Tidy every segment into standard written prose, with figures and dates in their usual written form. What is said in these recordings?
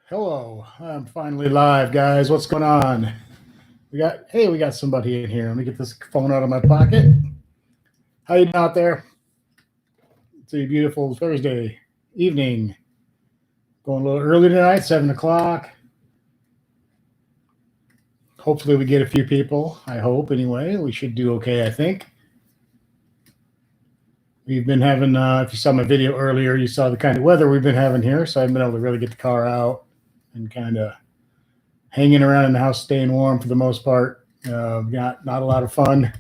Hello, I'm finally live, guys. What's going on? We got somebody in here. Let me get this phone out of my pocket. How you doing out there? It's a beautiful Thursday evening. Going a little early tonight, 7 o'clock. Hopefully, we get a few people. I hope, anyway. We should do okay, I think. We've been having, if you saw my video earlier, you saw the kind of weather we've been having here. So I've been able to really get the car out and kind of hanging around in the house, staying warm for the most part. Got not a lot of fun.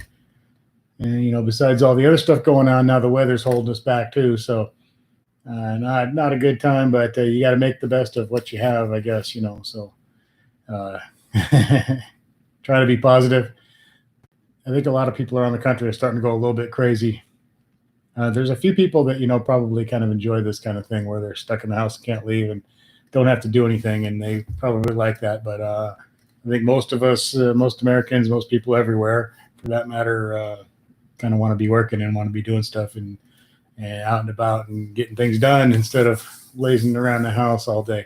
And, besides all the other stuff going on, now the weather's holding us back too. So not a good time, but you got to make the best of what you have, I guess, So try to be positive. I think a lot of people around the country are starting to go a little bit crazy. There's a few people that, probably kind of enjoy this kind of thing where they're stuck in the house and can't leave and don't have to do anything. And they probably like that. But I think most of us, most Americans, most people everywhere, for that matter, kind of want to be working and want to be doing stuff and out and about and getting things done instead of lazing around the house all day.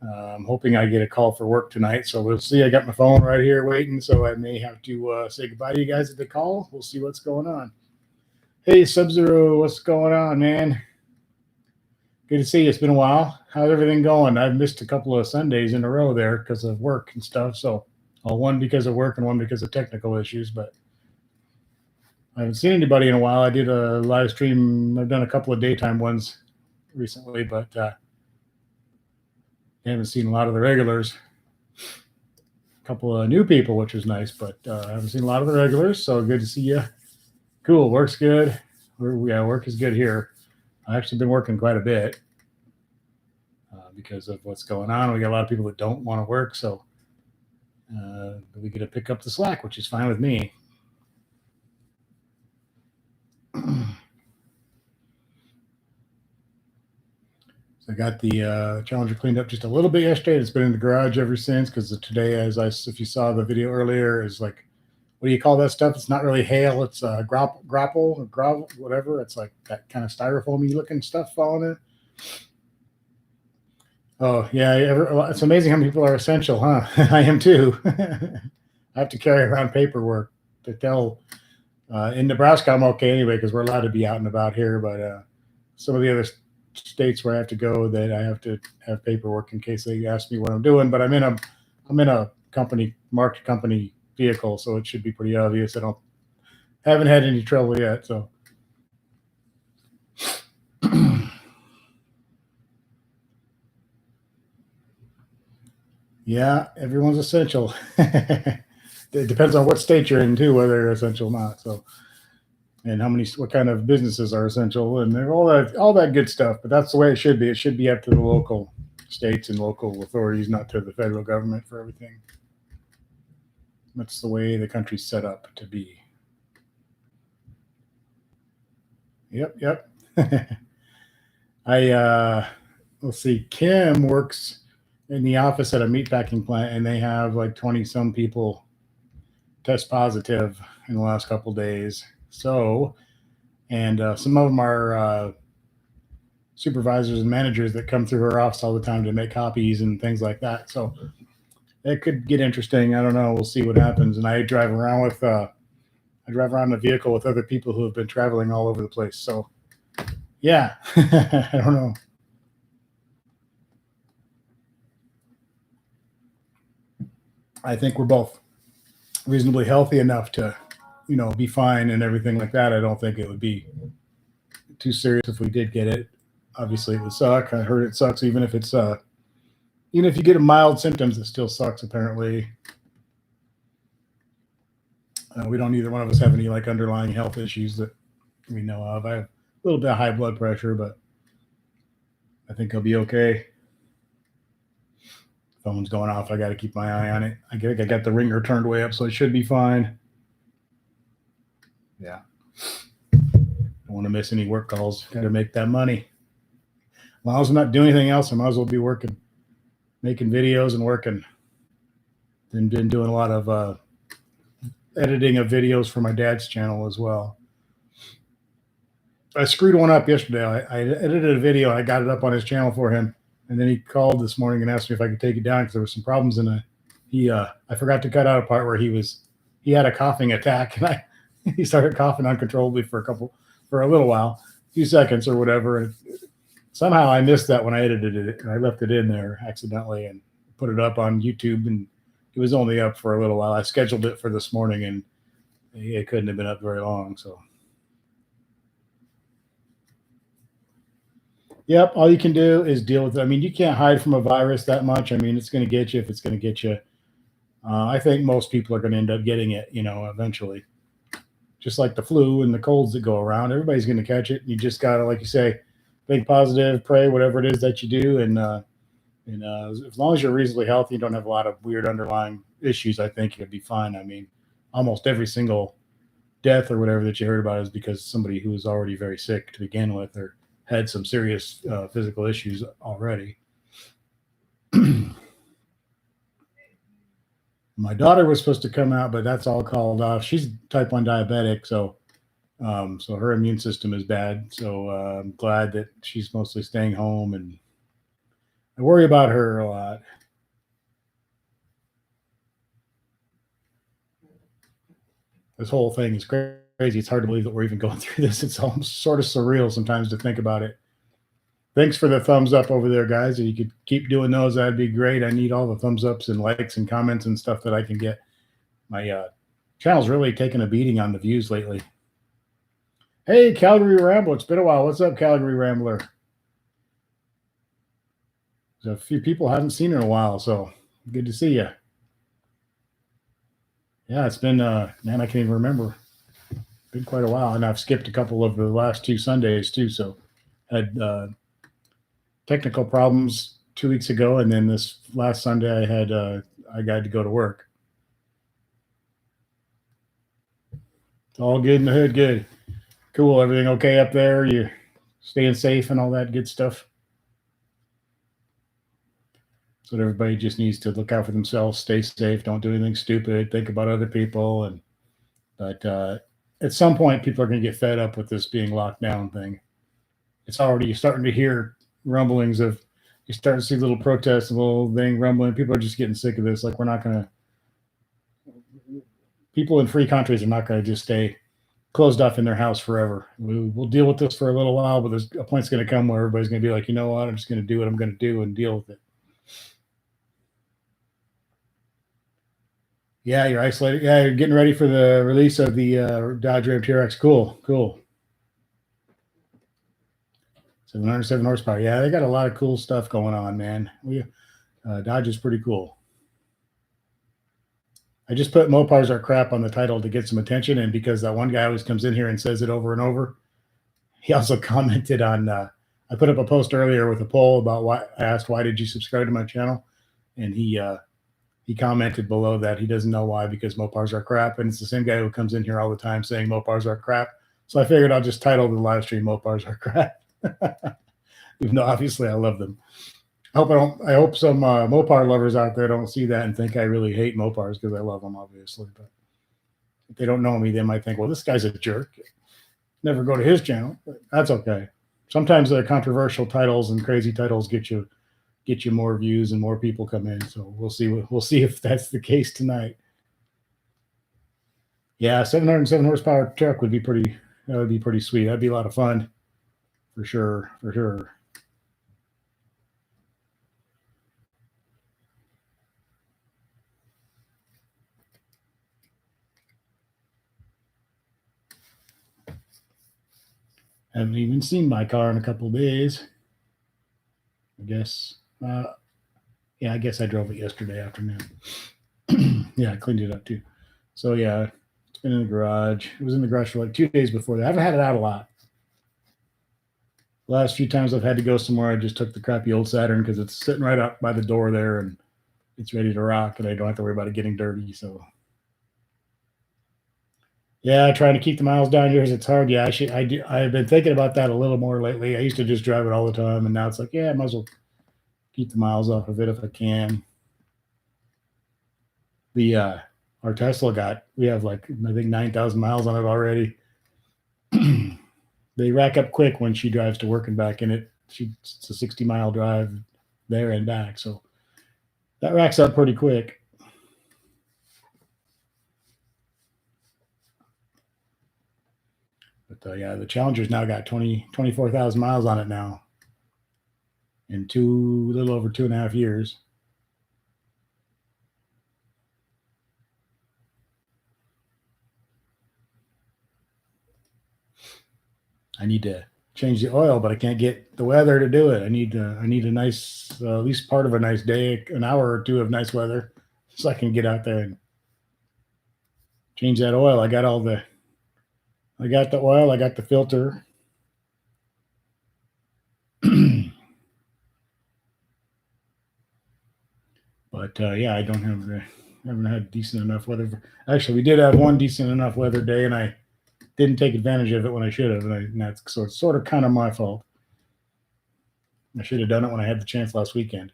I'm hoping I get a call for work tonight, so we'll see. I got my phone right here waiting, so I may have to say goodbye to you guys at the call. We'll see what's going on. Hey, Sub-Zero, what's going on, man? Good to see you. It's been a while. How's everything going? I've missed a couple of Sundays in a row there because of work and stuff, so one because of work and one because of technical issues, but I haven't seen anybody in a while. I did a live stream. I've done a couple of daytime ones recently, but I haven't seen a lot of the regulars. A couple of new people, which is nice, but I haven't seen a lot of the regulars, so good to see you. Cool. Work's good. Work is good here. I've actually been working quite a bit because of what's going on. We got a lot of people that don't want to work, so we get to pick up the slack, which is fine with me. So I got the Challenger cleaned up just a little bit yesterday. It's been in the garage ever since because today, if you saw the video earlier, is like, what do you call that stuff? It's not really hail. It's grapple or gravel, whatever. It's like that kind of styrofoamy looking stuff falling in. Oh, yeah. It's amazing how many people are essential, huh? I am too. I have to carry around paperwork to tell. In Nebraska, I'm okay anyway because we're allowed to be out and about here. But some of the other states where I have to go, that I have to have paperwork in case they ask me what I'm doing. But I'm in a marked company vehicle, so it should be pretty obvious. I haven't had any trouble yet. So yeah, everyone's essential. It depends on what state you're in too, whether you're essential or not. So, and what kind of businesses are essential, and all that good stuff. But that's the way it should be. It should be up to the local states and local authorities, not to the federal government for everything. That's the way the country's set up to be. Yep. Let's see. Kim works in the office at a meatpacking plant, and they have like 20 some people test positive in the last couple of days. So, and some of them are supervisors and managers that come through her office all the time to make copies and things like that. So it could get interesting. I don't know. We'll see what happens. And I drive around in a vehicle with other people who have been traveling all over the place. So yeah, I don't know. I think we're both reasonably healthy enough to, be fine and everything like that. I don't think it would be too serious if we did get it. Obviously it would suck. I heard it sucks even if it's even if you get a mild symptoms, it still sucks apparently. We don't either one of us have any like underlying health issues that we know of. I have a little bit of high blood pressure, but I think I'll be okay. Phone's going off. I got to keep my eye on it. I think I got the ringer turned way up, so it should be fine. Yeah. Don't want to miss any work calls. Got to make that money. As long as I'm not doing anything else, I might as well be working, making videos and working. Been doing a lot of editing of videos for my dad's channel as well. I screwed one up yesterday. I edited a video. I got it up on his channel for him. And then he called this morning and asked me if I could take it down because there were some problems in a. I forgot to cut out a part where he had a coughing attack, and he started coughing uncontrollably for a little while, a few seconds or whatever. And somehow I missed that when I edited it, and I left it in there accidentally and put it up on YouTube, and it was only up for a little while. I scheduled it for this morning, and it couldn't have been up very long. So, yep, all you can do is deal with it. I mean, you can't hide from a virus that much. I mean, it's going to get you if it's going to get you. I think most people are going to end up getting it, eventually. Just like the flu and the colds that go around, everybody's going to catch it. You just got to, like you say, think positive, pray, whatever it is that you do, and as long as you're reasonably healthy, you don't have a lot of weird underlying issues, I think you'll be fine. I mean, almost every single death or whatever that you heard about is because somebody who was already very sick to begin with or had some serious physical issues already. My daughter was supposed to come out, but that's all called off. She's type 1 diabetic, so her immune system is bad. So I'm glad that she's mostly staying home, and I worry about her a lot. This whole thing is crazy. It's hard to believe that we're even going through this. It's almost sort of surreal sometimes to think about it. Thanks for the thumbs up over there, guys. If you could keep doing those, that'd be great. I need all the thumbs ups and likes and comments and stuff that I can get. My channel's really taking a beating on the views lately. Hey, Calgary Rambler. It's been a while. What's up, Calgary Rambler? There's a few people I haven't seen in a while, so good to see you. Yeah, it's been, man, I can't even remember. Been quite a while, and I've skipped a couple of the last 2 Sundays too, so had technical problems 2 weeks ago, and then this last Sunday I got to go to work. It's all good in the hood. Good, cool. Everything okay up there? You staying safe and all that good stuff? So everybody just needs to look out for themselves, stay safe, don't do anything stupid, think about other people, but at some point people are going to get fed up with this being locked down thing. It's already starting to hear rumblings of, you start to see little protests, a little thing rumbling. People are just getting sick of this. Like, people in free countries are not going to just stay closed off in their house forever. We'll deal with this for a little while, but there's a point's going to come where everybody's going to be like, you know what, I'm just going to do what I'm going to do and deal with it. Yeah, you're isolated. Yeah, you're getting ready for the release of the Dodge Ram TRX. Cool. 707 horsepower. Yeah, they got a lot of cool stuff going on, man. Dodge is pretty cool. I just put MOPARS are crap on the title to get some attention, and because that one guy always comes in here and says it over and over, he also commented on, I put up a post earlier with a poll about I asked, why did you subscribe to my channel? And he commented below that he doesn't know why, because MOPARS are crap. And it's the same guy who comes in here all the time saying MOPARS are crap. So I figured I'll just title the live stream MOPARS are crap. Even though obviously I love them. I hope some Mopar lovers out there don't see that and think I really hate Mopars, because I love them, obviously. But if they don't know me, they might think, well, this guy's a jerk. Never go to his channel. But that's okay. Sometimes the controversial titles and crazy titles get you more views and more people come in. So we'll see if that's the case tonight. Yeah, 707 horsepower truck would be pretty sweet. That'd be a lot of fun. For sure. Haven't even seen my car in a couple of days. I guess. Yeah, I guess I drove it yesterday afternoon. Yeah, I cleaned it up too. So yeah, it's been in the garage. It was in the garage for like 2 days before that. I haven't had it out a lot. The last few times I've had to go somewhere, I just took the crappy old Saturn because it's sitting right up by the door there and it's ready to rock, and I don't have to worry about it getting dirty. So yeah, trying to keep the miles down here, it's hard. Yeah, I've been thinking about that a little more lately. I used to just drive it all the time, and now it's like, yeah, I might as well keep the miles off of it if I can. Our Tesla we have like, I think 9,000 miles on it already. They rack up quick when she drives to work and back in it. It's a 60-mile drive, there and back. So that racks up pretty quick. But yeah, the Challenger's now got 24,000 miles on it now in a little over 2.5 years. I need to change the oil, but I can't get the weather to do it. I need a nice, at least part of a nice day, an hour or two of nice weather, so I can get out there and change that oil. I got the oil, I got the filter. But yeah, I haven't had decent enough weather. Actually, we did have one decent enough weather day, and I didn't take advantage of it when I should have, and that's sort of kind of my fault. I should have done it when I had the chance last weekend.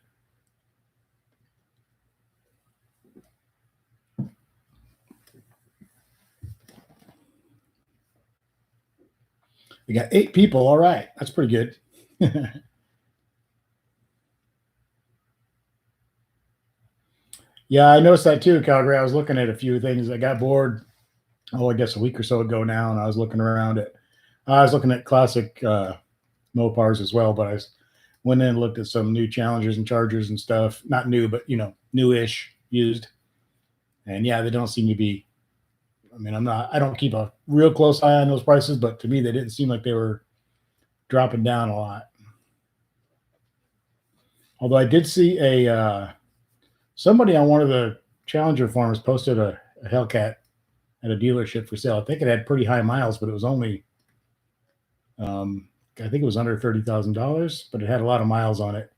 We got 8 people. All right, that's pretty good. Yeah, I noticed that too, Calgary. I was looking at a few things. I got bored, I guess a week or so ago now, and I was looking around at. I was looking at classic MOPARS as well, but I went in and looked at some new Challengers and Chargers and stuff. Not new, but newish, used. And yeah, they don't seem to be. I mean, I don't keep a real close eye on those prices, but to me, they didn't seem like they were dropping down a lot. Although I did see somebody on one of the Challenger forums posted a Hellcat at a dealership for sale. I think it had pretty high miles, but it was only, I think it was under $30,000, but it had a lot of miles on it.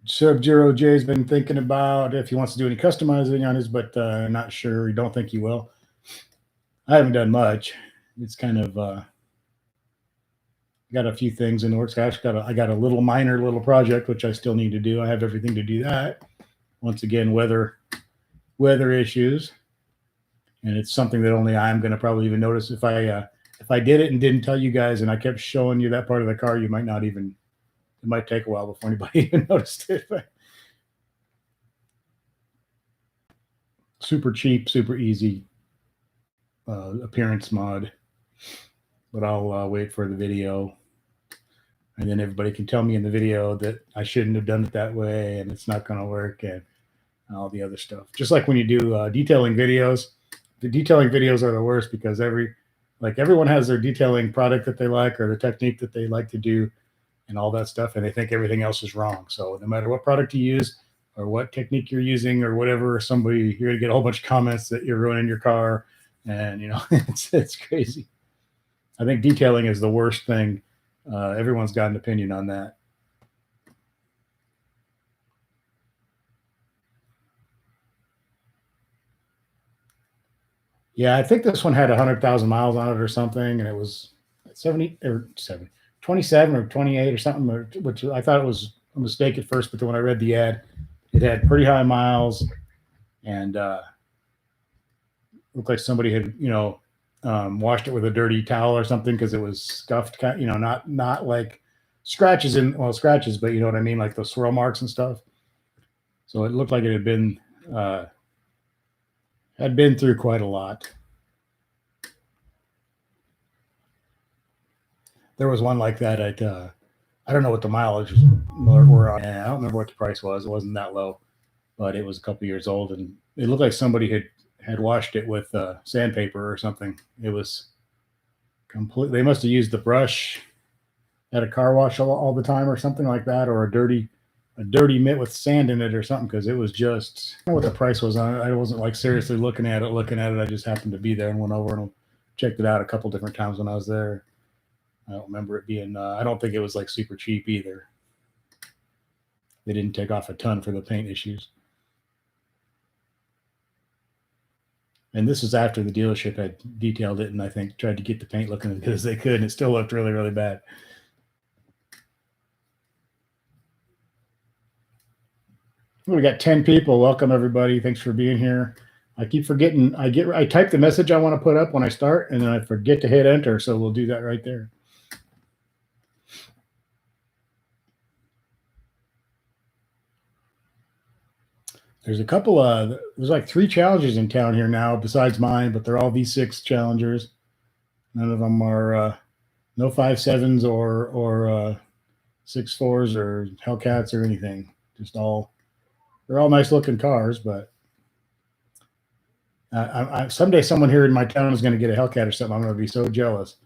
Sub-Zero J's been thinking about if he wants to do any customizing on his, but not sure. I don't think he will. I haven't done much. It's kind of got a few things in the works. I got a little minor little project which I still need to do. I have everything to do that. Once again, weather issues, and it's something that only I'm going to probably even notice. If I did it and didn't tell you guys, and I kept showing you that part of the car, you might not even. It might take a while before anybody even noticed it. But super cheap, super easy appearance mod. But I'll wait for the video, and then everybody can tell me in the video that I shouldn't have done it that way, and it's not going to work, and all the other stuff. Just like when you do detailing videos, the detailing videos are the worst because everyone has their detailing product that they like or the technique that they like to do and all that stuff, and they think everything else is wrong. So no matter what product you use or what technique you're using or whatever, you're going to get a whole bunch of comments that you're ruining your car, and it's crazy. I think detailing is the worst thing. Everyone's got an opinion on that. Yeah, I think this one had 100,000 miles on it or something, and it was 27 or 28 or something, which I thought it was a mistake at first, but then when I read the ad, it had pretty high miles, and looked like somebody had washed it with a dirty towel or something because it was scuffed, not like scratches, but you know what I mean, like those swirl marks and stuff. So it looked like it had been through quite a lot. There was one like that at I don't know what the mileage were on. I don't remember what the price was. It wasn't that low, but it was a couple years old, and it looked like somebody had washed it with sandpaper or something. It was complete. They must have used the brush at a car wash all the time or something like that, or a dirty mitt with sand in it or something, because it was just, I don't know what the price was on it. I wasn't like seriously looking at it. I just happened to be there and went over and checked it out a couple different times when I was there. I don't remember it being, I don't think it was like super cheap either. They didn't take off a ton for the paint issues. And this is after the dealership had detailed it and I think tried to get the paint looking as good as they could, and it still looked really, really bad. We got 10 people. Welcome, everybody. Thanks for being here. I keep forgetting. I type the message I want to put up when I start, and then I forget to hit enter. So we'll do that right there. There's a couple of there's like 3 challenges in town here now besides mine, but they're all V6 challengers. None of them are no 5.7s or 6.4s or Hellcats or anything. Just they're all nice looking cars, but someday someone here in my town is going to get a Hellcat or something. I'm going to be so jealous.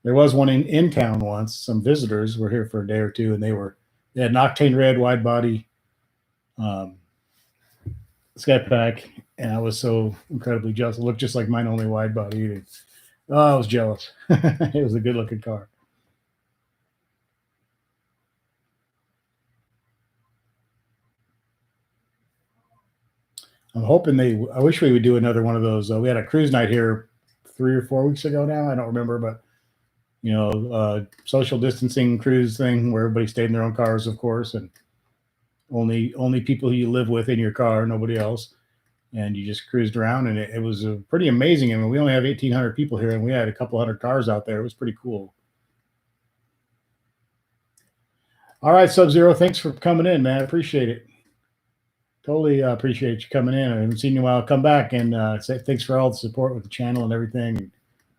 There was one in town once. Some visitors were here for a day or two, and they had an octane red wide body Scat Pack, and I was so incredibly jealous. It looked just like mine, only wide body. Oh, I was jealous. It was a good looking car. I'm hoping I wish we would do another one of those. We had a cruise night here 3 or 4 weeks ago now. I don't remember, but social distancing cruise thing where everybody stayed in their own cars, of course, and only people who you live with in your car, nobody else. And you just cruised around, and it was pretty amazing. I mean, we only have 1,800 people here, and we had a couple hundred cars out there. It was pretty cool. All right, Sub-Zero, thanks for coming in, man. I appreciate it. Totally appreciate you coming in. I haven't seen you in a while. Come back and say thanks for all the support with the channel and everything.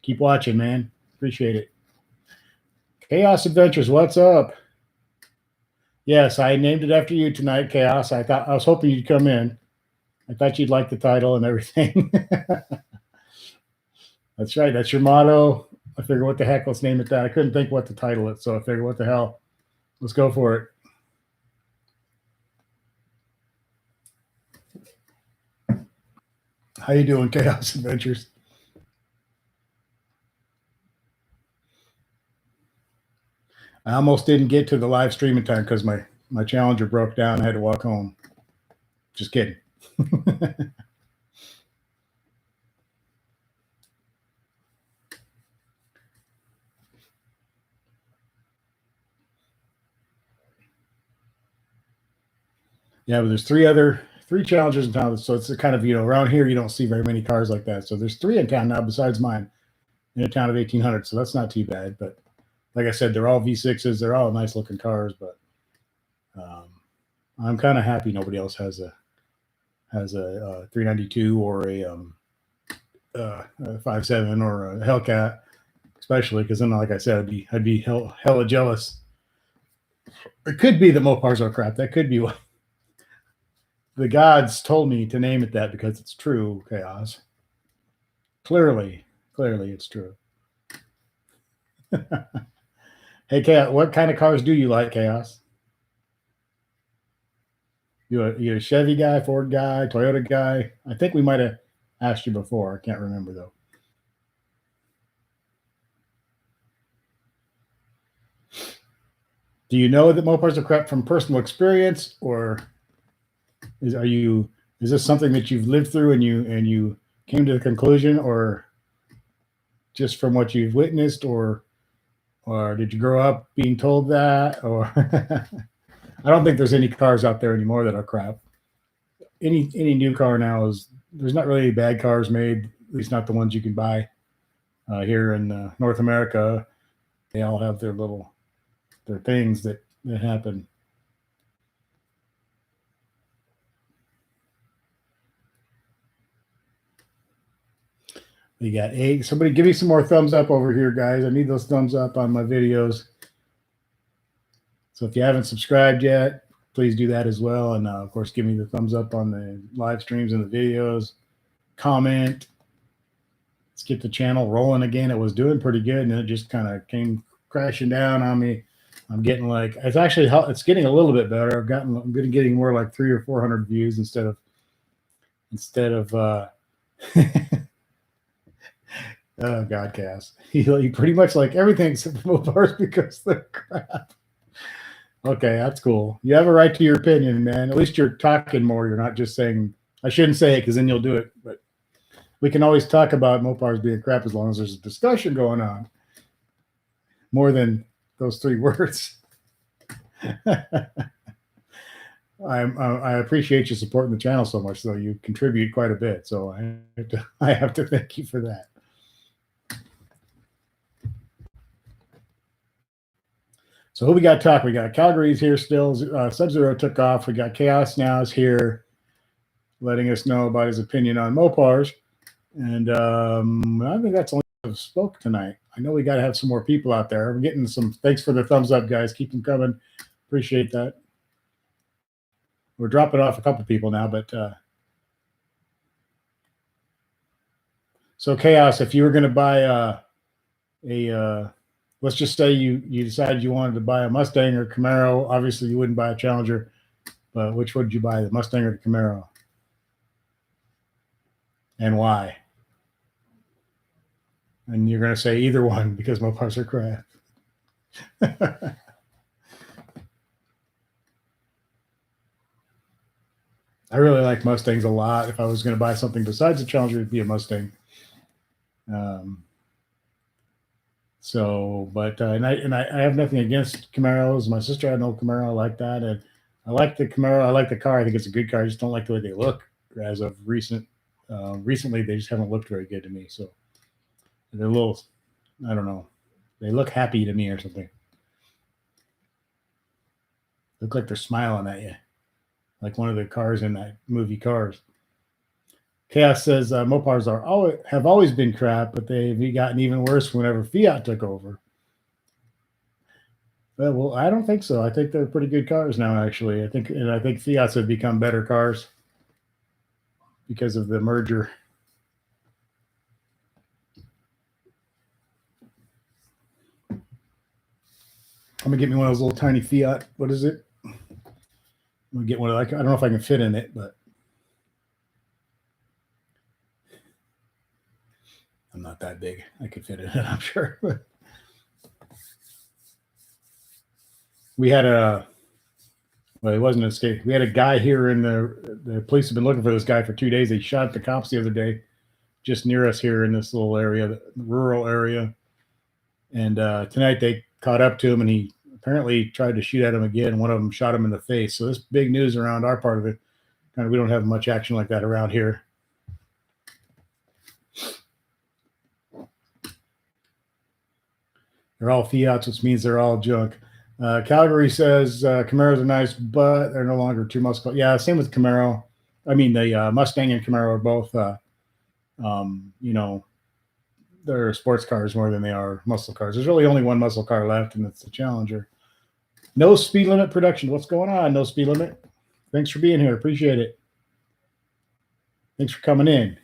Keep watching, man. Appreciate it. Chaos Adventures, what's up? Yes, I named it after you tonight, Chaos. I was hoping you'd come in. I thought you'd like the title and everything. That's right. That's your motto. I figured, what the heck? Let's name it that. I couldn't think what to title it, so I figured, what the hell? Let's go for it. How you doing, Chaos Adventures? I almost didn't get to the live stream in time because my Challenger broke down. I had to walk home. Just kidding. Yeah, but there's three Challengers in town. So it's kind of, around here, you don't see very many cars like that. So there's 3 in town now besides mine in a town of 1,800. So that's not too bad. But like I said, they're all V6s. They're all nice looking cars. But I'm kind of happy nobody else has a 392 or a 5.7 or a Hellcat, especially because then, like I said, I'd be hella jealous. It could be the Mopars are crap. That could be what the gods told me to name it that because it's true, Chaos. Clearly it's true. Hey, Chaos, what kind of cars do you like, Chaos? You a Chevy guy, Ford guy, Toyota guy? I think we might have asked you before. I can't remember, though. Do you know that Mopars are crap from personal experience, or is this something that you've lived through and you came to the conclusion, or just from what you've witnessed, or did you grow up being told that? Or I don't think there's any cars out there anymore that are crap. Any new car now there's not really any bad cars made, at least not the ones you can buy here in North America. They all have their things that happen. We got 8. Somebody give me some more thumbs up over here, guys. I need those thumbs up on my videos. So if you haven't subscribed yet, please do that as well. And of course, give me the thumbs up on the live streams and the videos. Comment. Let's get the channel rolling again. It was doing pretty good, and it just kind of came crashing down on me. I'm getting it's getting a little bit better. I'm getting more like 300 or 400 views instead of oh God, Cass. He pretty much like everything except for Mopars because they're crap. Okay, that's cool. You have a right to your opinion, man. At least you're talking more. You're not just saying, I shouldn't say it because then you'll do it. But we can always talk about Mopars being crap as long as there's a discussion going on. More than those 3 words. I appreciate you supporting the channel so much, though. You contribute quite a bit, so I have to thank you for that. So who we got talk? We got Calgary's here still. Sub-Zero took off. We got Chaos now is here, letting us know about his opinion on MOPARS. And I think that's only spoke tonight. I know we got to have some more people out there. We're getting some. Thanks for the thumbs up, guys. Keep them coming. Appreciate that. We're dropping off a couple people now, but so Chaos, if you were going to buy let's just say you decided you wanted to buy a Mustang or Camaro. Obviously, you wouldn't buy a Challenger, but which would you buy, the Mustang or the Camaro, and why? And you're going to say either one because Mopars are crap. I really like Mustangs a lot. If I was going to buy something besides a Challenger, it'd be a Mustang. But I have nothing against Camaros. My sister had an old Camaro. I like that, and I like the Camaro. I like the car. I think it's a good car. I just don't like the way they look. As of recently, they just haven't looked very good to me. So they're a little, I don't know. They look happy to me or something. Look like they're smiling at you, like one of the cars in that movie Cars. Chaos says Mopars have always been crap, but they've gotten even worse whenever Fiat took over. Well, I don't think so. I think they're pretty good cars now, actually. I think Fiats have become better cars because of the merger. I'm gonna get me one of those little tiny Fiat. What is it? I'm gonna get one of. I don't know if I can fit in it, but I'm not that big. I could fit in it, I'm sure. We had it wasn't an escape. We had a guy here in the police have been looking for this guy for 2 days. They shot the cops the other day, just near us here in this little area, the rural area. And tonight they caught up to him, and he apparently tried to shoot at him again. One of them shot him in the face. So this big news around our part of it. Kind of, we don't have much action like that around here. They're all Fiats, which means they're all junk. Calgary says Camaros are nice, but they're no longer too muscle. Yeah, same with Camaro. I mean, the Mustang and Camaro are both, they're sports cars more than they are muscle cars. There's really only one muscle car left, and it's the Challenger. No speed limit production. What's going on? No speed limit. Thanks for being here. Appreciate it. Thanks for coming in.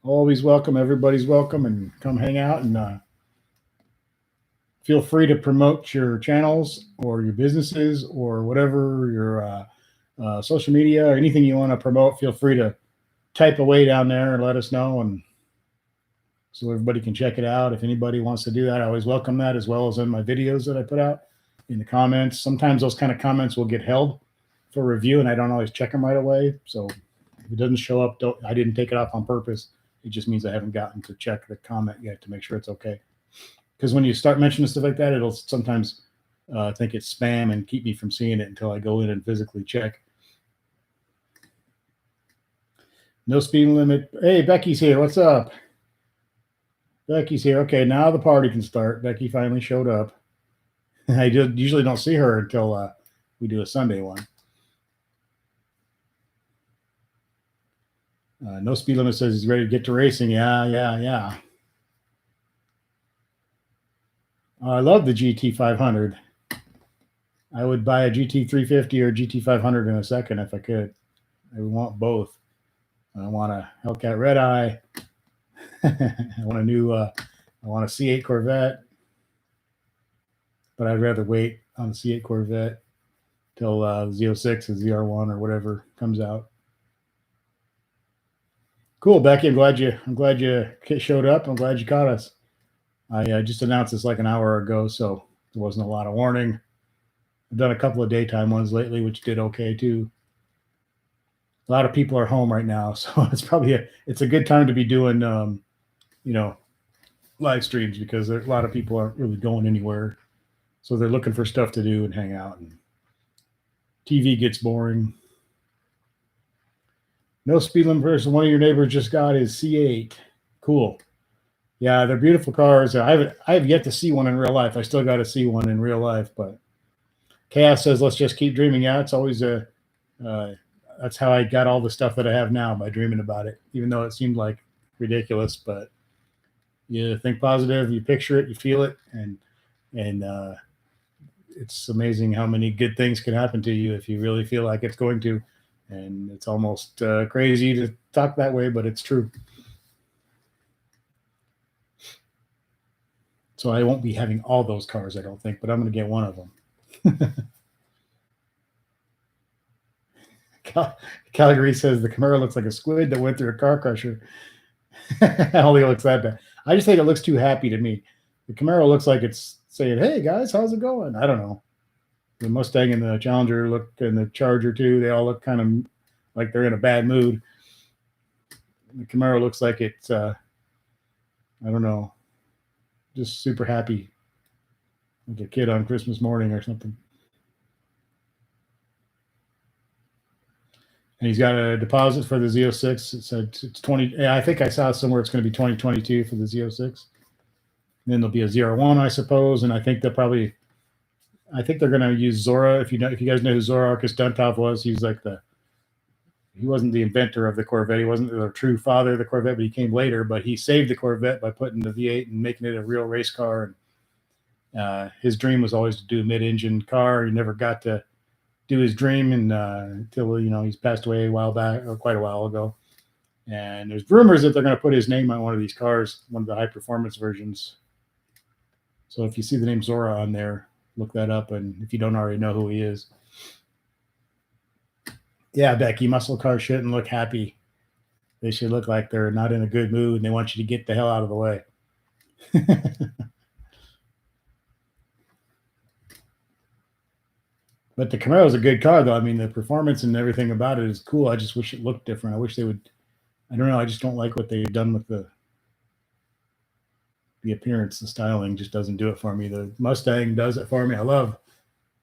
Always welcome. Everybody's welcome, and come hang out and feel free to promote your channels or your businesses or whatever, your social media or anything you want to promote. Feel free to type away down there and let us know, and so everybody can check it out. If anybody wants to do that, I always welcome that, as well as in my videos that I put out in the comments. Sometimes those kind of comments will get held for review, and I don't always check them right away. So if it doesn't show up, I didn't take it off on purpose. It just means I haven't gotten to check the comment yet to make sure it's okay. Because when you start mentioning stuff like that, it'll sometimes think it's spam and keep me from seeing it until I go in and physically check. No speed limit. Hey, Becky's here. What's up? Becky's here. Okay, now the party can start. Becky finally showed up. I usually don't see her until we do a Sunday one. No speed limit says he's ready to get to racing. Yeah. I love the GT500. I would buy a GT350 or GT500 in a second if I could. I want both. I want a Hellcat Red Eye. I want a C8 Corvette. But I'd rather wait on the C8 Corvette till Z06 or ZR1 or whatever comes out. Cool, Becky. I'm glad you showed up. I'm glad you caught us. I just announced this like an hour ago, so there wasn't a lot of warning. I've done a couple of daytime ones lately, which did okay too. A lot of people are home right now, so it's probably it's a good time to be doing live streams, because a lot of people aren't really going anywhere, so they're looking for stuff to do and hang out and TV gets boring. No speed limit person. One of your neighbors just got his C8. Cool. Yeah, they're beautiful cars. I have yet to see one in real life. I still got to see one in real life. But Chaos says, let's just keep dreaming. Yeah, it's always that's how I got all the stuff that I have now, by dreaming about it, even though it seemed like ridiculous. But you think positive, you picture it, you feel it, and it's amazing how many good things can happen to you if you really feel like it's going to. And it's almost crazy to talk that way, but it's true. So I won't be having all those cars, I don't think, but I'm going to get one of them. Calgary says the Camaro looks like a squid that went through a car crusher. Only looks that bad. I just think it looks too happy to me. The Camaro looks like it's saying, "Hey guys, how's it going?" I don't know. The Mustang and the Challenger look, and the Charger too. They all look kind of like they're in a bad mood. The Camaro looks like it's, I don't know, just super happy, like a kid on Christmas morning or something. And he's got a deposit for the Z06. It said it's 20. I think I saw somewhere it's going to be 2022 for the Z06. And then there'll be a 01, I suppose. And I think they're going to use Zora. If you guys know who Zora Arkus Duntov was, he wasn't the inventor of the Corvette. He wasn't the true father of the Corvette, but he came later. But he saved the Corvette by putting the V8 and making it a real race car. And his dream was always to do a mid-engine car. He never got to do his dream until he's passed away a while back, or quite a while ago. And there's rumors that they're going to put his name on one of these cars, one of the high performance versions. So if you see the name Zora on there, look that up. And if you don't already know who he is. Yeah, Becky, muscle cars shouldn't look happy. They should look like they're not in a good mood and they want you to get the hell out of the way. But the Camaro is a good car, though. I mean, the performance and everything about it is cool. I just wish it looked different. I wish they would. I don't know. I just don't like what they've done with the appearance. The styling just doesn't do it for me. The Mustang does it for me. I love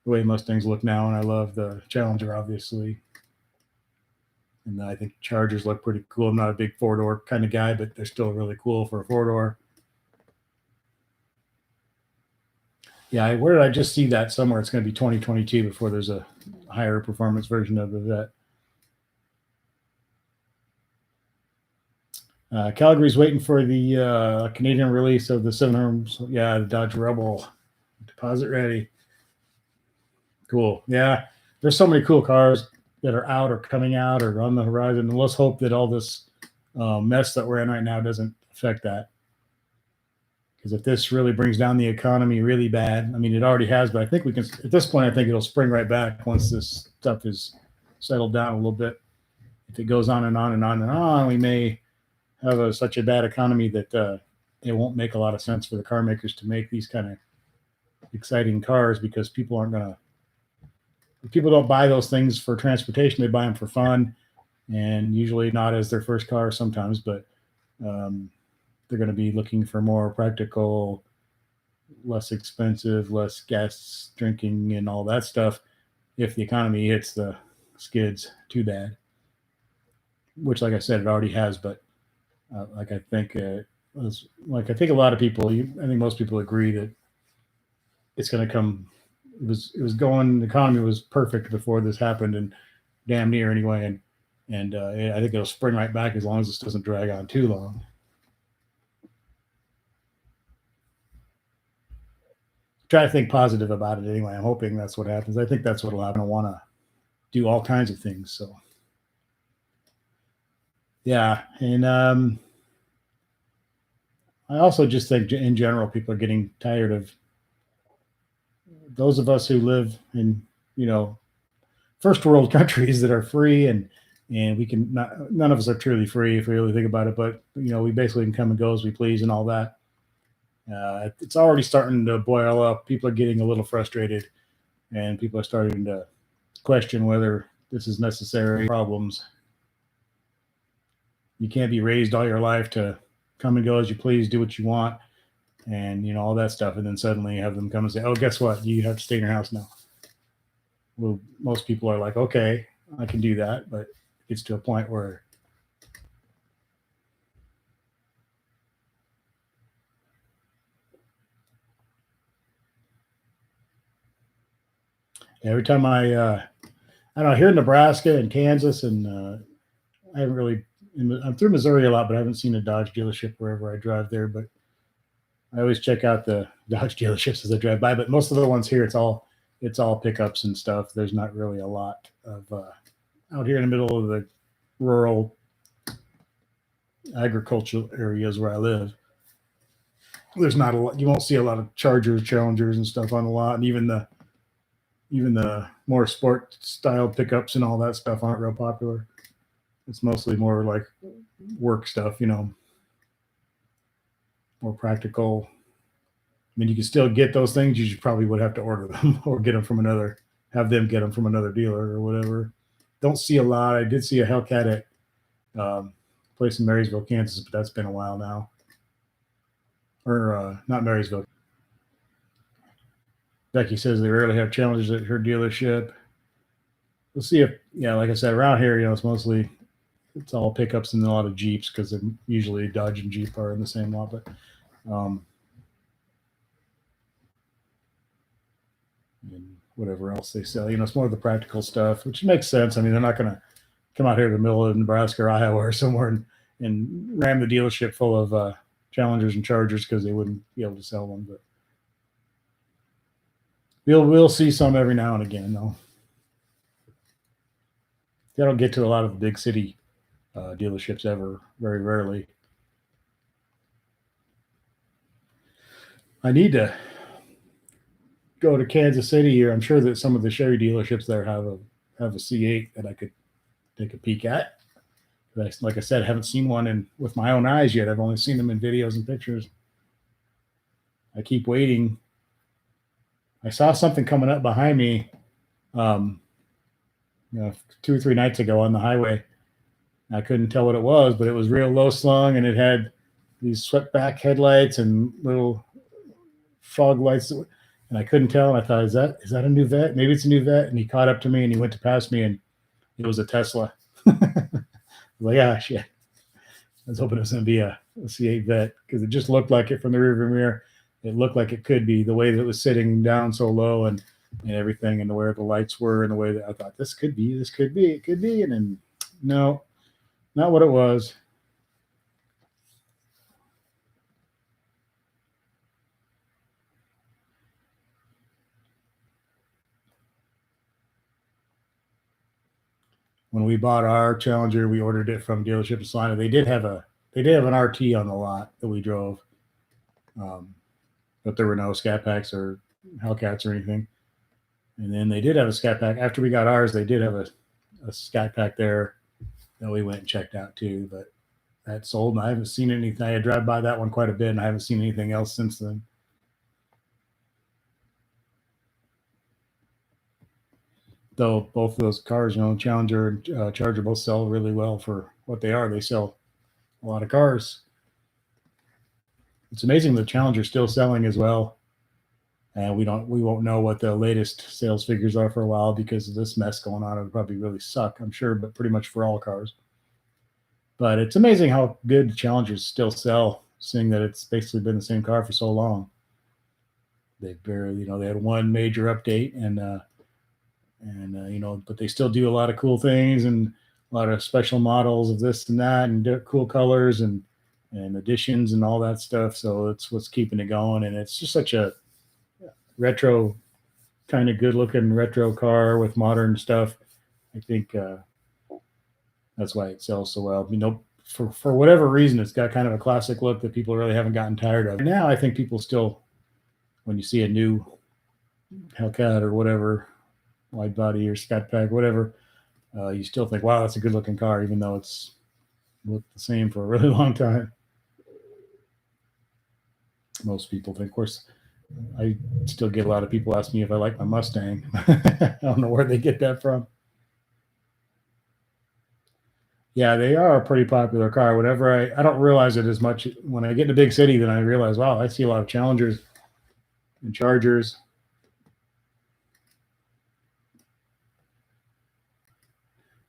the way Mustangs look now, and I love the Challenger, obviously. And I think Chargers look pretty cool. I'm not a big four-door kind of guy, but they're still really cool for a four-door. Yeah, where did I just see that somewhere? It's going to be 2022 before there's a higher performance version of the Vet. Calgary's waiting for the Canadian release of the 700. Yeah, the Dodge Rebel. Deposit ready. Cool. Yeah, there's so many cool cars that are out or coming out or on the horizon. And let's hope that all this mess that we're in right now doesn't affect that. Because if this really brings down the economy really bad, I mean, it already has, but I think we can, at this point, I think it'll spring right back once this stuff is settled down a little bit. If it goes on and on and on and on, we may have such a bad economy that it won't make a lot of sense for the car makers to make these kind of exciting cars, because people don't buy those things for transportation. They buy them for fun, and usually not as their first car sometimes, but they're going to be looking for more practical, less expensive, less gas drinking and all that stuff if the economy hits the skids too bad, which, like I said, it already has. But I think a lot of people, I think most people agree that it's going to come. It was going, the economy was perfect before this happened, and damn near anyway. And I think it'll spring right back as long as this doesn't drag on too long. Try to think positive about it anyway. I'm hoping that's what happens. I think that's what will happen. I want to do all kinds of things. So, yeah. And I also just think in general, people are getting tired of those of us who live in, first world countries that are free, and we can not, none of us are truly free if we really think about it, but we basically can come and go as we please and all that. It's already starting to boil up. People are getting a little frustrated, and people are starting to question whether this is necessary. Problems. You can't be raised all your life to come and go as you please, do what you want, and all that stuff, and then suddenly have them come and say, "Oh, guess what? You have to stay in your house now." well, most people are like, okay, I can do that, but it gets to a point where every time I don't know, here in Nebraska and Kansas, and I haven't really, I'm through Missouri a lot, but I haven't seen a Dodge dealership wherever I drive there. But I always check out the Dodge dealerships as I drive by. But most of the ones here, it's all pickups and stuff. There's not really a lot of out here in the middle of the rural agricultural areas where I live. There's not a lot. You won't see a lot of Chargers, Challengers, and stuff on the lot, and even the more sport style pickups and all that stuff aren't real popular. It's mostly more like work stuff, more practical. I mean, you can still get those things. You just probably would have to order them or get them from have them get them from another dealer or whatever. Don't see a lot. I did see a Hellcat at place in Marysville, Kansas, but that's been a while now. Or not Marysville. Becky says they rarely have challenges at her dealership. We'll see if, like I said, around here, it's all pickups and a lot of Jeeps because usually Dodge and Jeep are in the same lot. But and whatever else they sell, it's more of the practical stuff, which makes sense. I mean, they're not going to come out here to the middle of Nebraska or Iowa or somewhere and ram the dealership full of Challengers and Chargers because they wouldn't be able to sell them. But we'll see some every now and again, though. They don't get to a lot of the big city dealerships ever, very rarely. I need to go to Kansas City here. I'm sure that some of the Chevy dealerships there have a C8 that I could take a peek at. Like I said, I haven't seen one with my own eyes yet. I've only seen them in videos and pictures. I keep waiting. I saw something coming up behind me 2 or 3 nights ago on the highway. I couldn't tell what it was, but it was real low slung, and it had these swept back headlights and little fog lights, and I couldn't tell. And I thought, is that a new vet? Maybe it's a new vet. And he caught up to me and he went to pass me, and it was a Tesla. Like, shit. I was hoping it was going to be a C8 vet because it just looked like it from the rearview mirror. It looked like it could be the way that it was sitting down so low and everything, and the way the lights were, and the way that I thought it could be. And then no, not what it was. When we bought our Challenger, we ordered it from dealership in Salina. They did have an RT on the lot that we drove, but there were no Scat Packs or Hellcats or anything. And then they did have a Scat Pack after we got ours. They did have a Scat Pack there that we went and checked out too, but that sold, and I haven't seen anything. I drive by that one quite a bit, and I haven't seen anything else since then. Though both of those cars, Challenger and Charger, both sell really well for what they are. They sell a lot of cars. It's amazing the Challenger's still selling as well. And we won't know what the latest sales figures are for a while because of this mess going on. It'll probably really suck, I'm sure, but pretty much for all cars. But it's amazing how good Challengers still sell, seeing that it's basically been the same car for so long. They barely, they had one major update, but they still do a lot of cool things and a lot of special models of this and that, and cool colors and additions and all that stuff. So it's what's keeping it going, and it's just such a retro, kind of good looking retro car with modern stuff. I think that's why it sells so well. For whatever reason, it's got kind of a classic look that people really haven't gotten tired of. Now I think people still, when you see a new Hellcat or whatever, wide body or Scat Pack, whatever, you still think, wow, that's a good looking car, even though it's looked the same for a really long time. Most people think. Of course, I still get a lot of people ask me if I like my Mustang. I don't know where they get that from. Yeah, they are a pretty popular car. Whenever I don't realize it as much when I get in a big city, then I realize, wow, I see a lot of Challengers and Chargers.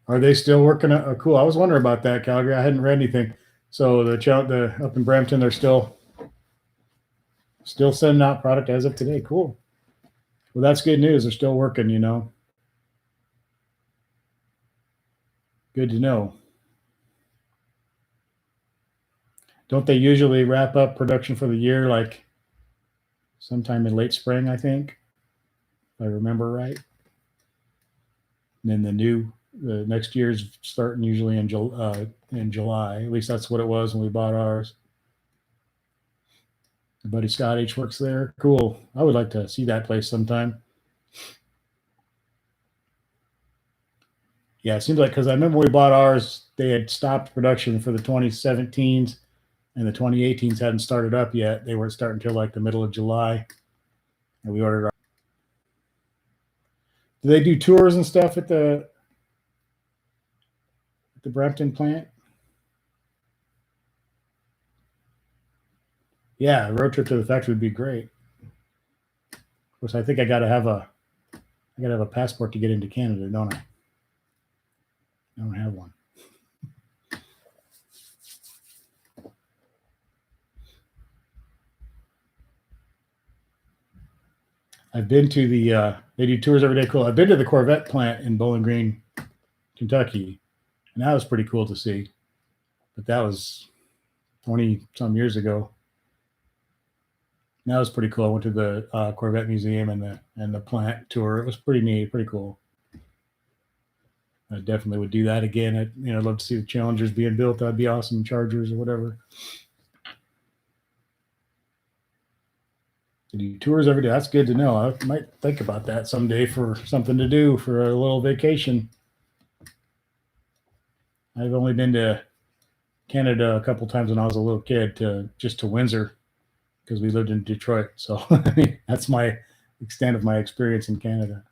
Are they still working? Cool. I was wondering about that, Calgary. I hadn't read anything. So the up in Brampton, they're still sending out product as of today. Cool. Well, that's good news. They're still working. Good to know. Don't they usually wrap up production for the year like sometime in late spring, I think, if I remember right? And then the next year's starting usually in July. At least that's what it was when we bought ours. My buddy Scott H works there. Cool. I would like to see that place sometime. Yeah, it seems like, because I remember when we bought ours, they had stopped production for the 2017s, and the 2018s hadn't started up yet. They weren't starting until like the middle of July, and we ordered. Do they do tours and stuff at the Brampton plant? Yeah, a road trip to the factory would be great. Of course, I think I gotta have a passport to get into Canada, don't I? I don't have one. I've been to they do tours every day. Cool. I've been to the Corvette plant in Bowling Green, Kentucky, and that was pretty cool to see. But that was 20 some years ago. That was pretty cool. I went to the Corvette Museum and the plant tour. It was pretty neat, pretty cool. I definitely would do that again. I'd love to see the Challengers being built. That'd be awesome. Chargers or whatever. They do tours every day. That's good to know. I might think about that someday for something to do for a little vacation. I've only been to Canada a couple times when I was a little kid, just to Windsor, because we lived in Detroit. So I mean, that's my extent of my experience in Canada.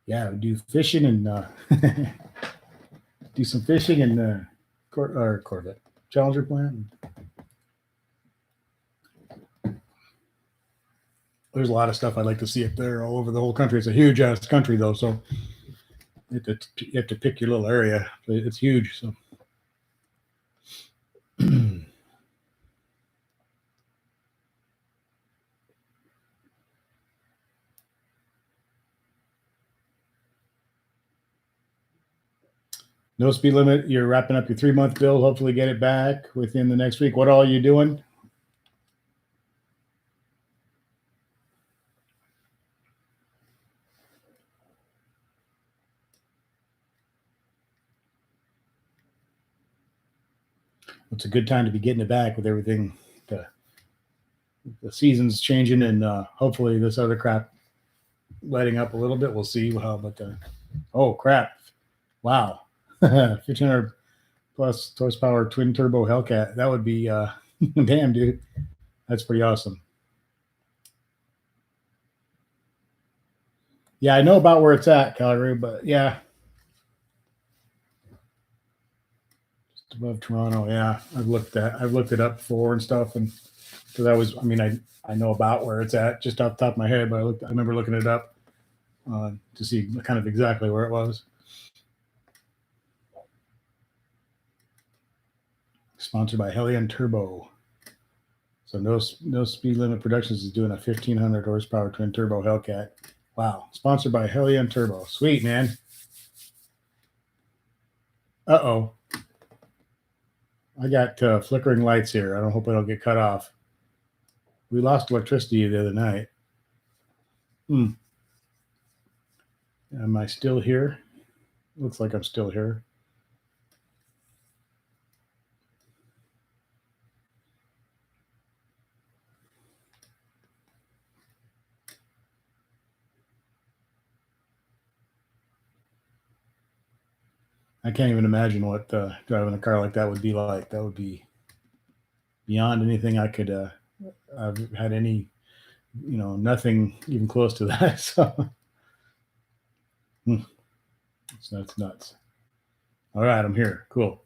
Yeah, we do fishing and do some fishing in the Corvette Challenger plant. There's a lot of stuff I'd like to see up there all over the whole country. It's a huge ass country though, so you have to pick your little area. It's huge. So no speed limit. You're wrapping up your 3-month bill. Hopefully get it back within the next week. What all are you doing? It's a good time to be getting it back with everything. The season's changing, and hopefully this other crap letting up a little bit. We'll see how. But oh crap! Wow, 1500 plus horsepower twin turbo Hellcat. That would be damn, dude. That's pretty awesome. Yeah, I know about where it's at, Calgary, but yeah, just above Toronto. Yeah, I've looked it up before and stuff, and because I know about where it's at just off the top of my head, but I remember looking it up to see kind of exactly where it was. Sponsored by Hellion Turbo. So no speed limit productions is doing a 1500 horsepower twin turbo Hellcat. Wow. Sponsored by Hellion Turbo. Sweet, man. Uh-oh. I got flickering lights here. I don't hope I don't get cut off. We lost electricity the other night. Am I still here? Looks like I'm still here. I can't even imagine what driving a car like that would be like. That would be beyond anything I could I've had any, nothing even close to that. So So that's nuts. All right, I'm here. Cool.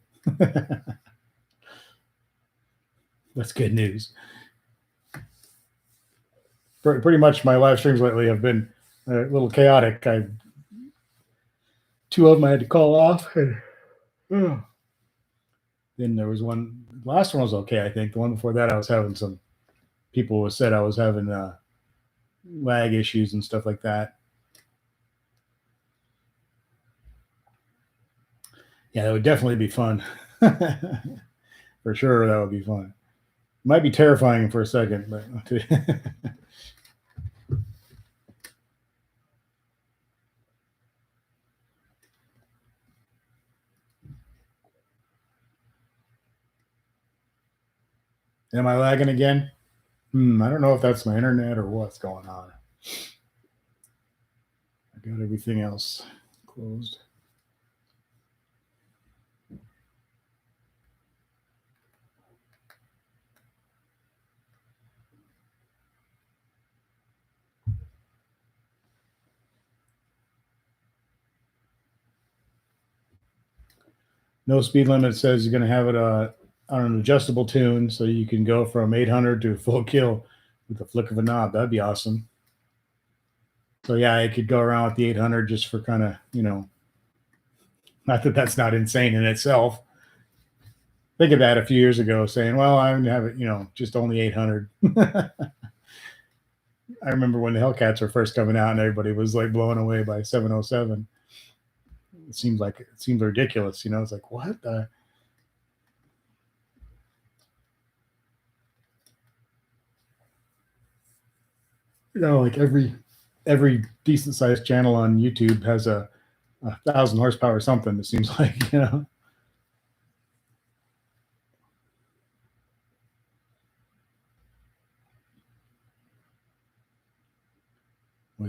That's good news. Pretty much my live streams lately have been a little chaotic. Two of them I had to call off. And, then there was one. The last one was okay, I think. The one before that, I was having some people said I was having lag issues and stuff like that. Yeah, that would definitely be fun. For sure, that would be fun. Might be terrifying for a second, but am I lagging again? I don't know if that's my internet or what's going on. I got everything else closed. No speed limit says you're going to have it on an adjustable tune, so you can go from 800 to full kill with the flick of a knob. That'd be awesome. So yeah, I could go around with the 800 just for kind of, not that that's not insane in itself. Think of that a few years ago, saying, "Well, I'm gonna have it, just only 800." I remember when the Hellcats were first coming out, and everybody was like blown away by 707. It seemed ridiculous, It's like, what the? Like every decent sized channel on YouTube has a 1,000 horsepower something. It seems like, Well,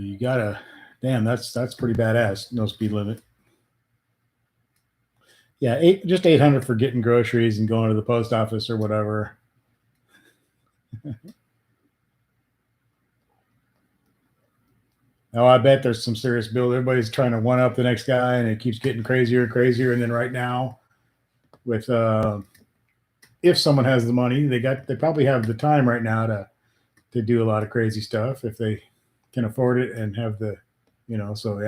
you gotta, damn, that's pretty badass. No speed limit. Yeah, just 800 for getting groceries and going to the post office or whatever. Oh, I bet there's some serious build. Everybody's trying to one up the next guy, and it keeps getting crazier and crazier. And then right now, with if someone has the money, they probably have the time right now to do a lot of crazy stuff if they can afford it and have the, So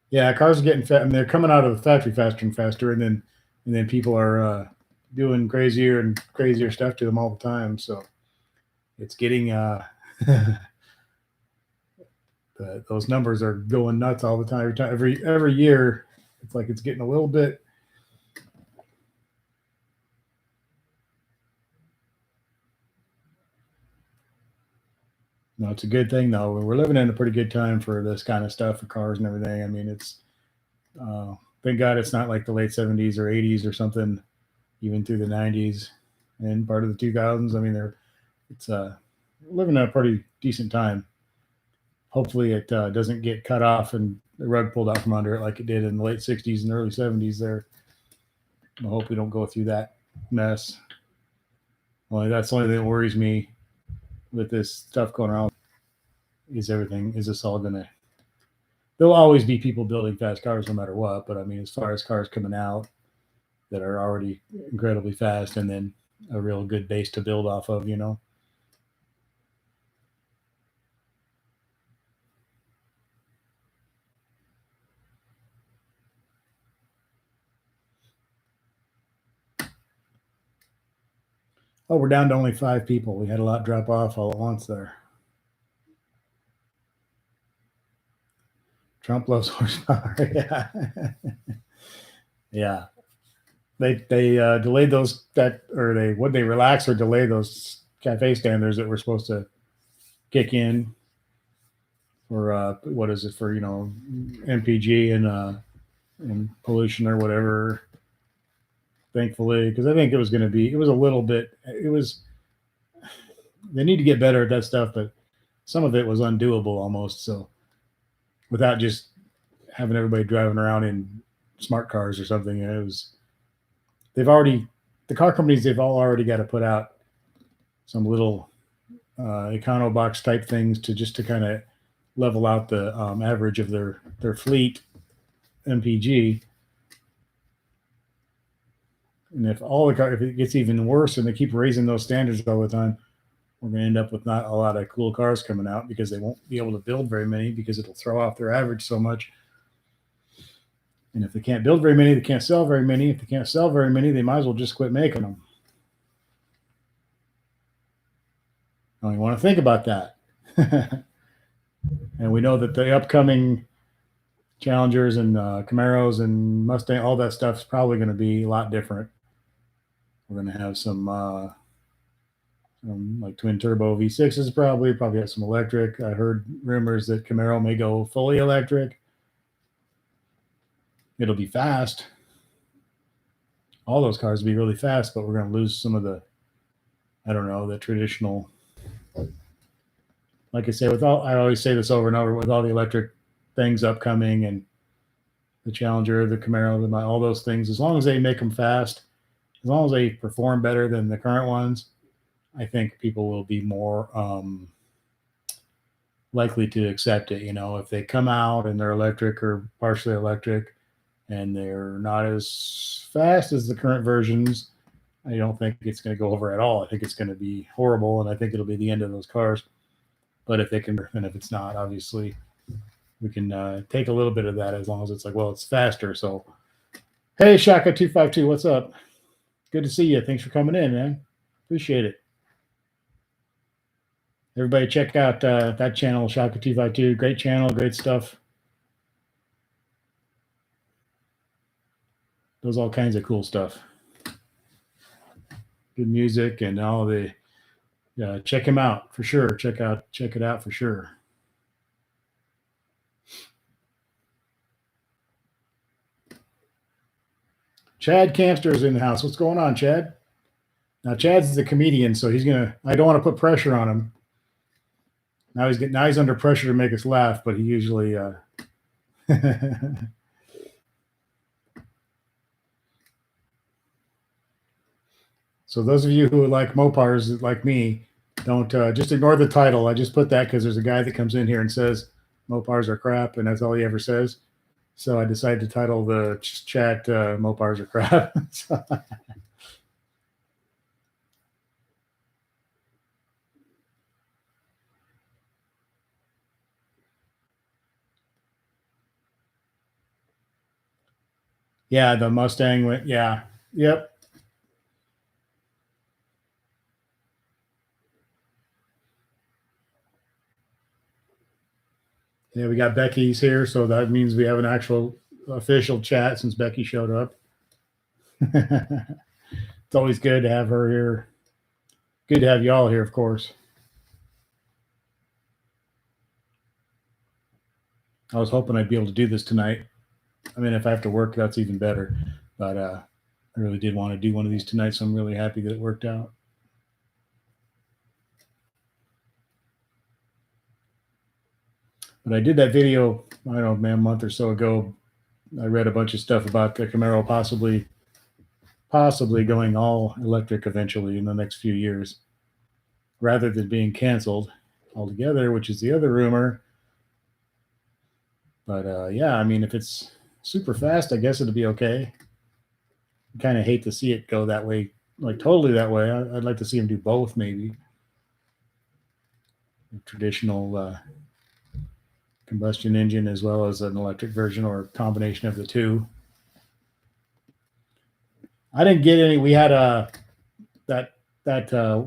yeah, cars are getting fat, and they're coming out of the factory faster and faster, and then people are doing crazier and crazier stuff to them all the time. So it's getting those numbers are going nuts all the time. Every year, it's like it's getting a little bit. No, it's a good thing though. We're living in a pretty good time for this kind of stuff, for cars and everything. I mean, it's thank God it's not like the late 70s or 80s or something, even through the 90s and part of the 2000s. I mean, it's living in a pretty decent time. Hopefully, it doesn't get cut off and the rug pulled out from under it like it did in the late 60s and early 70s. There, I hope we don't go through that mess. Well, that's the only thing that worries me with this stuff going around. Is this all gonna? There'll always be people building fast cars no matter what. But I mean, as far as cars coming out that are already incredibly fast, and then a real good base to build off of, Oh, we're down to only 5 people. We had a lot drop off all at once there. Trump loves horsepower. Yeah. Yeah. They delayed those would they relax or delay those cafe standards that were supposed to kick in for what is it for MPG and pollution or whatever. Thankfully, because I think it was a little bit. They need to get better at that stuff, but some of it was undoable almost. So without just having everybody driving around in smart cars or something, the car companies, they've all already got to put out some little econo box type things to kind of level out the average of their fleet. MPG. And if it gets even worse and they keep raising those standards all the time, we're going to end up with not a lot of cool cars coming out because they won't be able to build very many because it'll throw off their average so much. And if they can't build very many, they can't sell very many. If they can't sell very many, they might as well just quit making them. I don't even want to think about that. And we know that the upcoming Challengers and Camaros and Mustang, all that stuff is probably going to be a lot different. We're going to have some like twin turbo V6s probably have some electric. I heard rumors that Camaro may go fully electric. It'll be fast. All those cars will be really fast, but we're going to lose some of the, I don't know, the traditional. Like I say, I always say this over and over, with all the electric things upcoming and the Challenger, the Camaro, all those things, as long as they make them fast, as long as they perform better than the current ones, I think people will be more likely to accept it. If they come out and they're electric or partially electric and they're not as fast as the current versions, I don't think it's going to go over at all. I think it's going to be horrible, and I think it'll be the end of those cars. But if they can, and if it's not, obviously, we can take a little bit of that as long as it's like, well, it's faster. So, hey, Shaka252, what's up? Good to see you. Thanks for coming in, man. Appreciate it. Everybody check out that channel, Shaka252. Great channel, great stuff. Does all kinds of cool stuff. Good music and all the. Check him out for sure. Check it out for sure. Chad Campster is in the house. What's going on, Chad? Now Chad's the comedian, so I don't want to put pressure on him. Now he's under pressure to make us laugh, but he usually So those of you who like MOPARS like me, don't just ignore the title. I just put that because there's a guy that comes in here and says MOPARS are crap, and that's all he ever says. So I decided to title the chat MOPARS are crap. Yeah, the Mustang went. Yeah, yep. Yeah, we got Becky's here, so that means we have an actual official chat since Becky showed up. It's always good to have her here. Good to have y'all here, of course. I was hoping I'd be able to do this tonight. I mean, if I have to work, that's even better. But I really did want to do one of these tonight, so I'm really happy that it worked out. But I did that video, I don't know, man, a month or so ago. I read a bunch of stuff about the Camaro possibly going all electric eventually in the next few years, rather than being canceled altogether, which is the other rumor. But yeah, I mean, if it's super fast, I guess it'll be okay. I kind of hate to see it go that way, like totally that way. I'd like to see them do both, maybe. A traditional combustion engine as well as an electric version, or a combination of the two. I didn't get any. We had that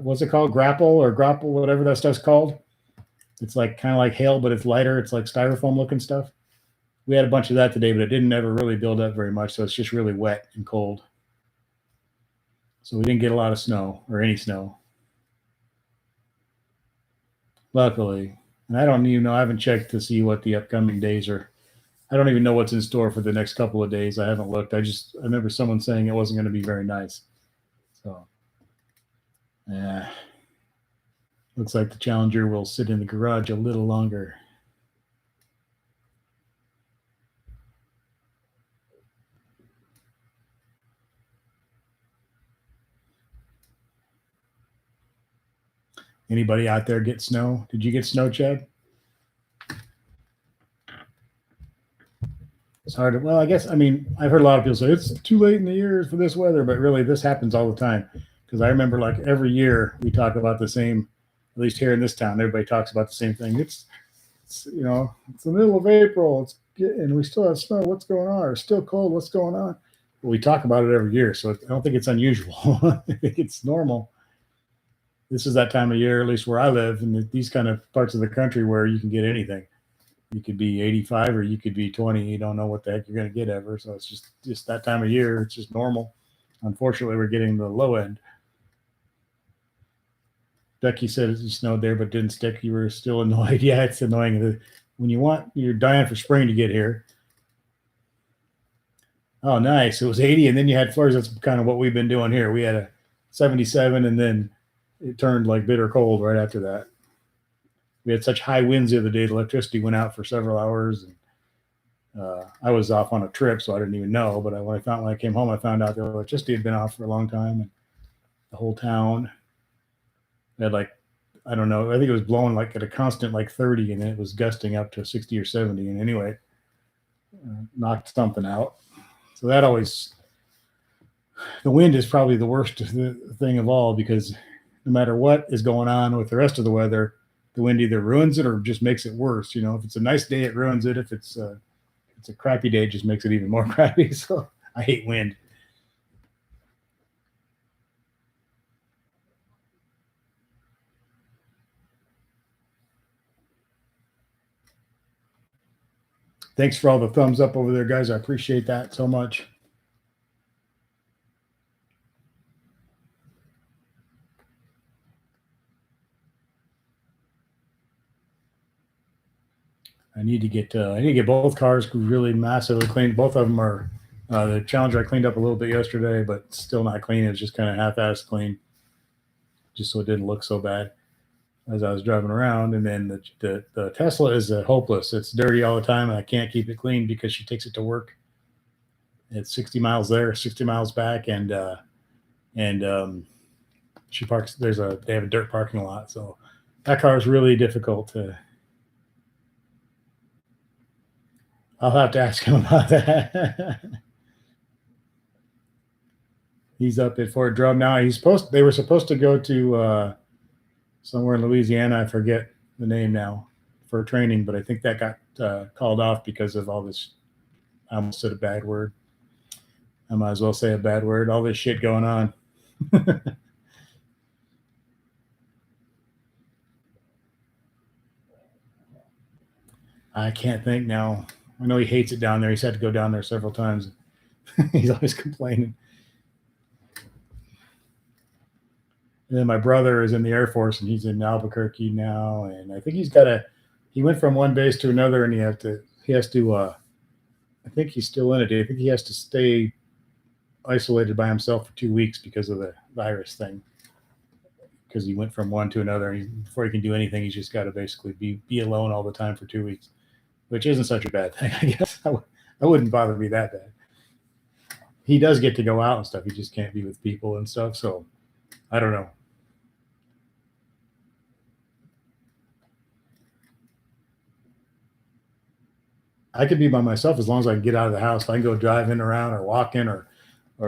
what's it called? Grapple, whatever that stuff's called. It's like kind of like hail, but it's lighter. It's like styrofoam looking stuff. We had a bunch of that today, but it didn't ever really build up very much. So it's just really wet and cold. So we didn't get a lot of snow or any snow. Luckily. And I don't even know. I haven't checked to see what the upcoming days are. I don't even know what's in store for the next couple of days. I haven't looked. I remember someone saying it wasn't going to be very nice. So, yeah. Looks like the Challenger will sit in the garage a little longer. Anybody out there get snow? Did you get snow, Chad? it's hard to, well, I guess, I mean, I've heard a lot of people say it's too late in the year for this weather, but really this happens all the time. Because I remember like every year we talk about the same, at least here in this town, everybody talks about the same thing. It's it's the middle of April. And we still have snow. What's going on? Or it's still cold. What's going on? Well, we talk about it every year, so I don't think it's unusual. I think it's normal. This is that time of year, at least where I live, in these kind of parts of the country where you can get anything. You could be 85 or you could be 20. You don't know what the heck you're going to get ever. So it's just that time of year. It's just normal. Unfortunately, we're getting the low end. Becky said it snowed there, but didn't stick. You were still annoyed. Yeah, it's annoying. When you're dying for spring to get here. Oh, nice. It was 80, and then you had flurries. That's kind of what we've been doing here. We had a 77, and then it turned like bitter cold right after that. We had such high winds the other day. The electricity went out for several hours, and I was off on a trip, so I didn't even know. But when I came home, I found out the electricity had been off for a long time, and the whole town had like, I don't know, I think it was blowing like at a constant like 30, and then it was gusting up to 60 or 70. And anyway, knocked something out. So that always, the wind is probably the worst thing of all, because no matter what is going on with the rest of the weather, the wind either ruins it or just makes it worse. If it's a nice day, it ruins it. If it's a crappy day, it just makes it even more crappy. So I hate wind. Thanks for all the thumbs up over there, guys. I appreciate that so much. I need to get both cars really massively cleaned. Both of them are the Challenger I cleaned up a little bit yesterday, but still not clean. It's just kind of half-assed clean, just so it didn't look so bad as I was driving around. And then the Tesla is hopeless. It's dirty all the time, and I can't keep it clean because she takes it to work. It's 60 miles there, 60 miles back, and she parks. They have a dirt parking lot, so that car is really difficult to. I'll have to ask him about that. He's up at Fort Drum now. They were supposed to go to somewhere in Louisiana. I forget the name now for training, but I think that got called off because of all this. I almost said a bad word. I might as well say a bad word. All this shit going on. I can't think now. I know he hates it down there. He's had to go down there several times. He's always complaining. And then my brother is in the Air Force, and he's in Albuquerque now. And I think he went from one base to another, and he has to, I think he's still in it. I think he has to stay isolated by himself for 2 weeks because of the virus thing. Because he went from one to another, and before he can do anything, he's just got to basically be alone all the time for 2 weeks, which isn't such a bad thing, I guess. I wouldn't bother me that bad. He does get to go out and stuff. He just can't be with people and stuff. So I don't know. I could be by myself as long as I can get out of the house. If I can go driving around or walking or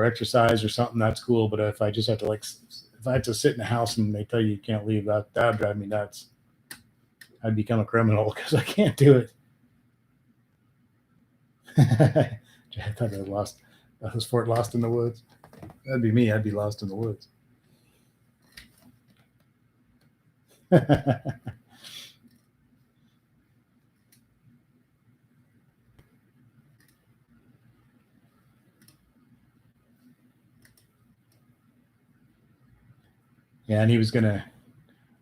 exercise or something, that's cool. But if I just have to if I have to sit in the house and they tell you can't leave, that would drive me nuts. I'd become a criminal because I can't do it. I thought that was Fort Lost in the Woods. That'd be me. I'd be lost in the woods. Yeah, and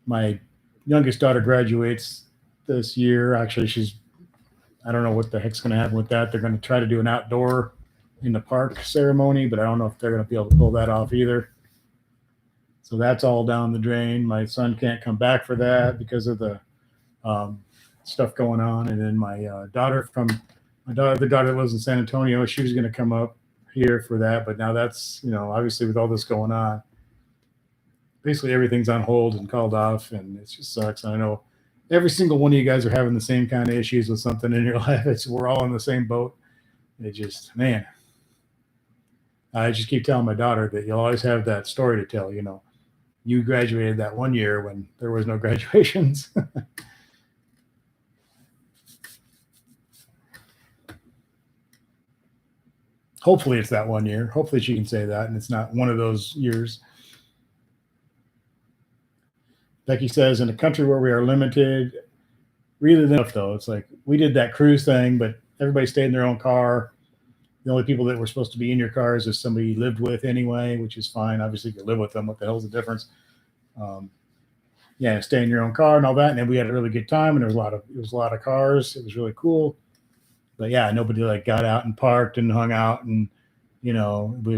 my youngest daughter graduates this year. Actually, I don't know what the heck's going to happen with that. They're going to try to do an outdoor in the park ceremony, but I don't know if they're going to be able to pull that off either. So that's all down the drain. My son can't come back for that because of the stuff going on. And then my other daughter that lives in San Antonio, she was going to come up here for that, but now that's, obviously with all this going on, basically everything's on hold and called off, and it just sucks. And I know every single one of you guys are having the same kind of issues with something in your life. We're all in the same boat. It just, man, I just keep telling my daughter that you'll always have that story to tell. You graduated that one year when there was no graduations. Hopefully it's that one year. Hopefully she can say that and it's not one of those years. Becky says, in a country where we are limited, really enough though, it's like we did that cruise thing, but everybody stayed in their own car. The only people that were supposed to be in your cars is somebody you lived with anyway, which is fine. Obviously, if you live with them, what the hell's the difference? Yeah, stay in your own car and all that. And then we had a really good time, and there was a lot of cars. It was really cool. But yeah, nobody like got out and parked and hung out, and it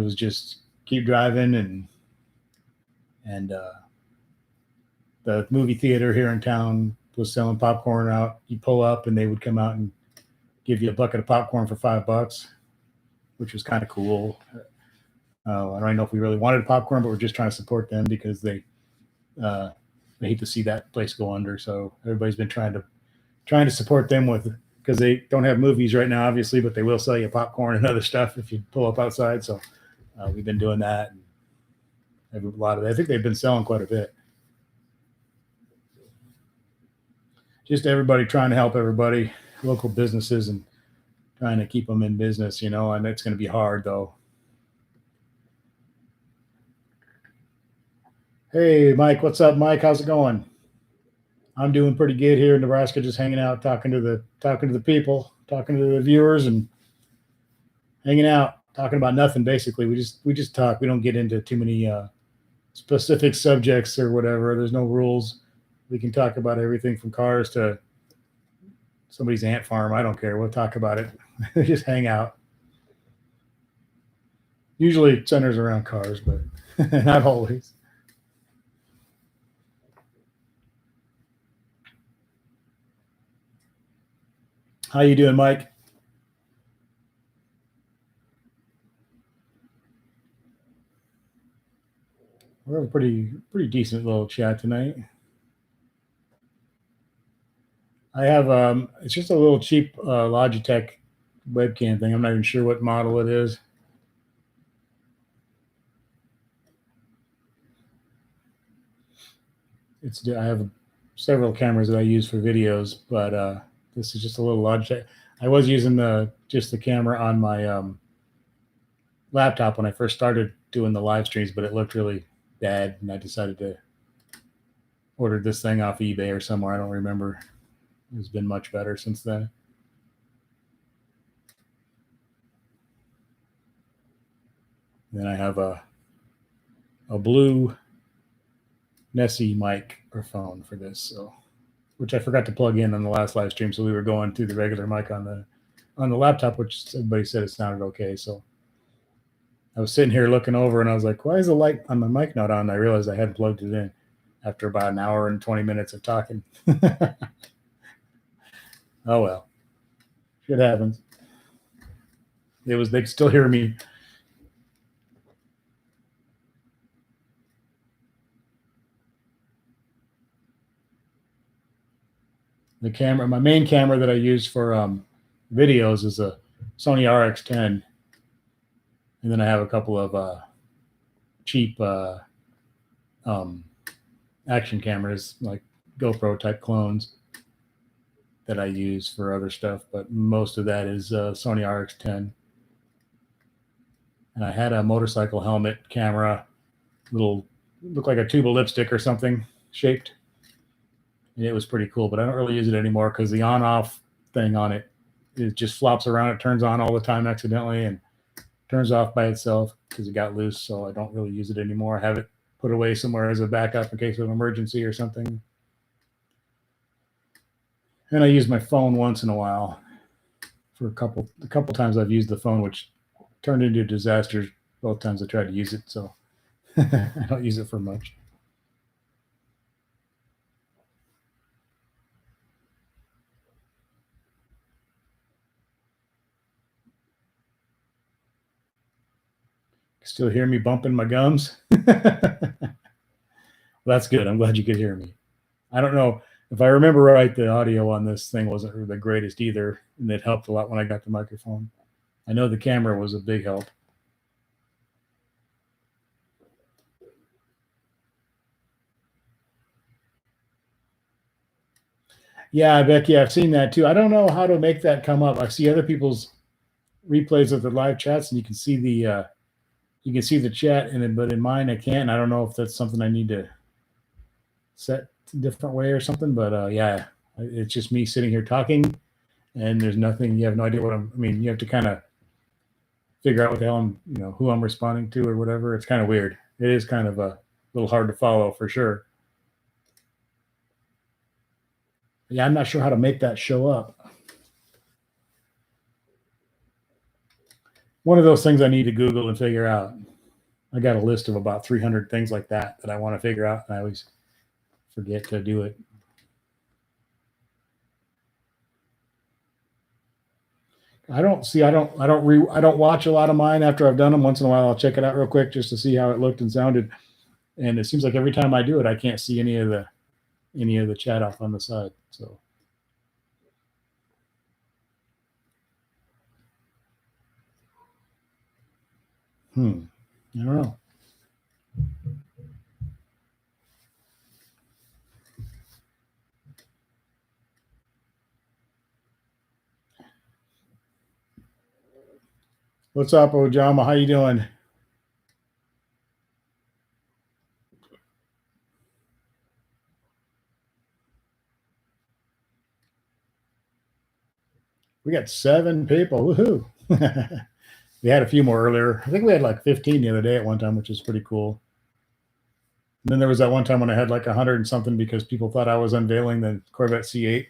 was just keep driving and the movie theater here in town was selling popcorn out. You pull up and they would come out and give you a bucket of popcorn for $5, which was kind of cool. I don't know if we really wanted popcorn, but we're just trying to support them because they hate to see that place go under. So everybody's been trying to support them because they don't have movies right now, obviously, but they will sell you popcorn and other stuff if you pull up outside. So we've been doing that. And a lot of it. I think they've been selling quite a bit. Just everybody trying to help everybody, local businesses, and trying to keep them in business, and it's going to be hard though. Hey, Mike, what's up, Mike? How's it going? I'm doing pretty good here in Nebraska, just hanging out, talking to the people, talking to the viewers, and hanging out, talking about nothing. Basically, we just talk. We don't get into too many specific subjects or whatever. There's no rules. We can talk about everything from cars to somebody's ant farm. I don't care. We'll talk about it. Just hang out. Usually it centers around cars, but not always. How you doing, Mike? We're having a pretty decent little chat tonight. I have it's just a little cheap Logitech webcam thing. I'm not even sure what model it is. I have several cameras that I use for videos, but this is just a little Logitech. I was using just the camera on my laptop when I first started doing the live streams, but it looked really bad, and I decided to order this thing off eBay or somewhere. I don't remember. It's been much better since then. Then I have a blue Nessie microphone for this, which I forgot to plug in on the last live stream. So we were going through the regular mic on the laptop, which everybody said it sounded okay. So I was sitting here looking over, and I was like, "Why is the light on my mic not on?" And I realized I hadn't plugged it in after about an hour and 20 minutes of talking. Oh well, shit happens. They could still hear me. The camera, my main camera that I use for videos is a Sony RX10, and then I have a couple of cheap action cameras, like GoPro type clones, that I use for other stuff, but most of that is Sony RX10. And I had a motorcycle helmet camera, looked like a tube of lipstick or something shaped. And it was pretty cool, but I don't really use it anymore because the on-off thing on it just flops around. It turns on all the time accidentally and turns off by itself because it got loose, so I don't really use it anymore. I have it put away somewhere as a backup in case of an emergency or something. And I use my phone once in a while. For a couple times I've used the phone, which turned into disasters both times I tried to use it, so I don't use it for much. Still hear me bumping my gums? Well, that's good. I'm glad you could hear me. I don't know. If I remember right, the audio on this thing wasn't the greatest either, and it helped a lot when I got the microphone. I know the camera was a big help. Yeah, Becky, I've seen that too. I don't know how to make that come up. I see other people's replays of the live chats, and you can see the chat in it, but in mine I can't. I don't know if that's something I need to set a different way or something. But yeah, it's just me sitting here talking, and there's nothing. You have no idea what I mean, you have to kind of figure out what the hell who I'm responding to or whatever. It's kind of weird. It is kind of a little hard to follow for sure. Yeah, I'm not sure how to make that show up. One of those things I need to Google and figure out. I got a list of about 300 things like that I want to figure out, and I always forget to do it. I don't watch a lot of mine after I've done them. Once in a while, I'll check it out real quick just to see how it looked and sounded. And it seems like every time I do it, I can't see any of the chat off on the side. So. I don't know. What's up, Ojama? How you doing? We got 7 people. Woohoo! We had a few more earlier. I think we had like 15 the other day at one time, which is pretty cool. And then there was that one time when I had like 100 and something because people thought I was unveiling the Corvette C8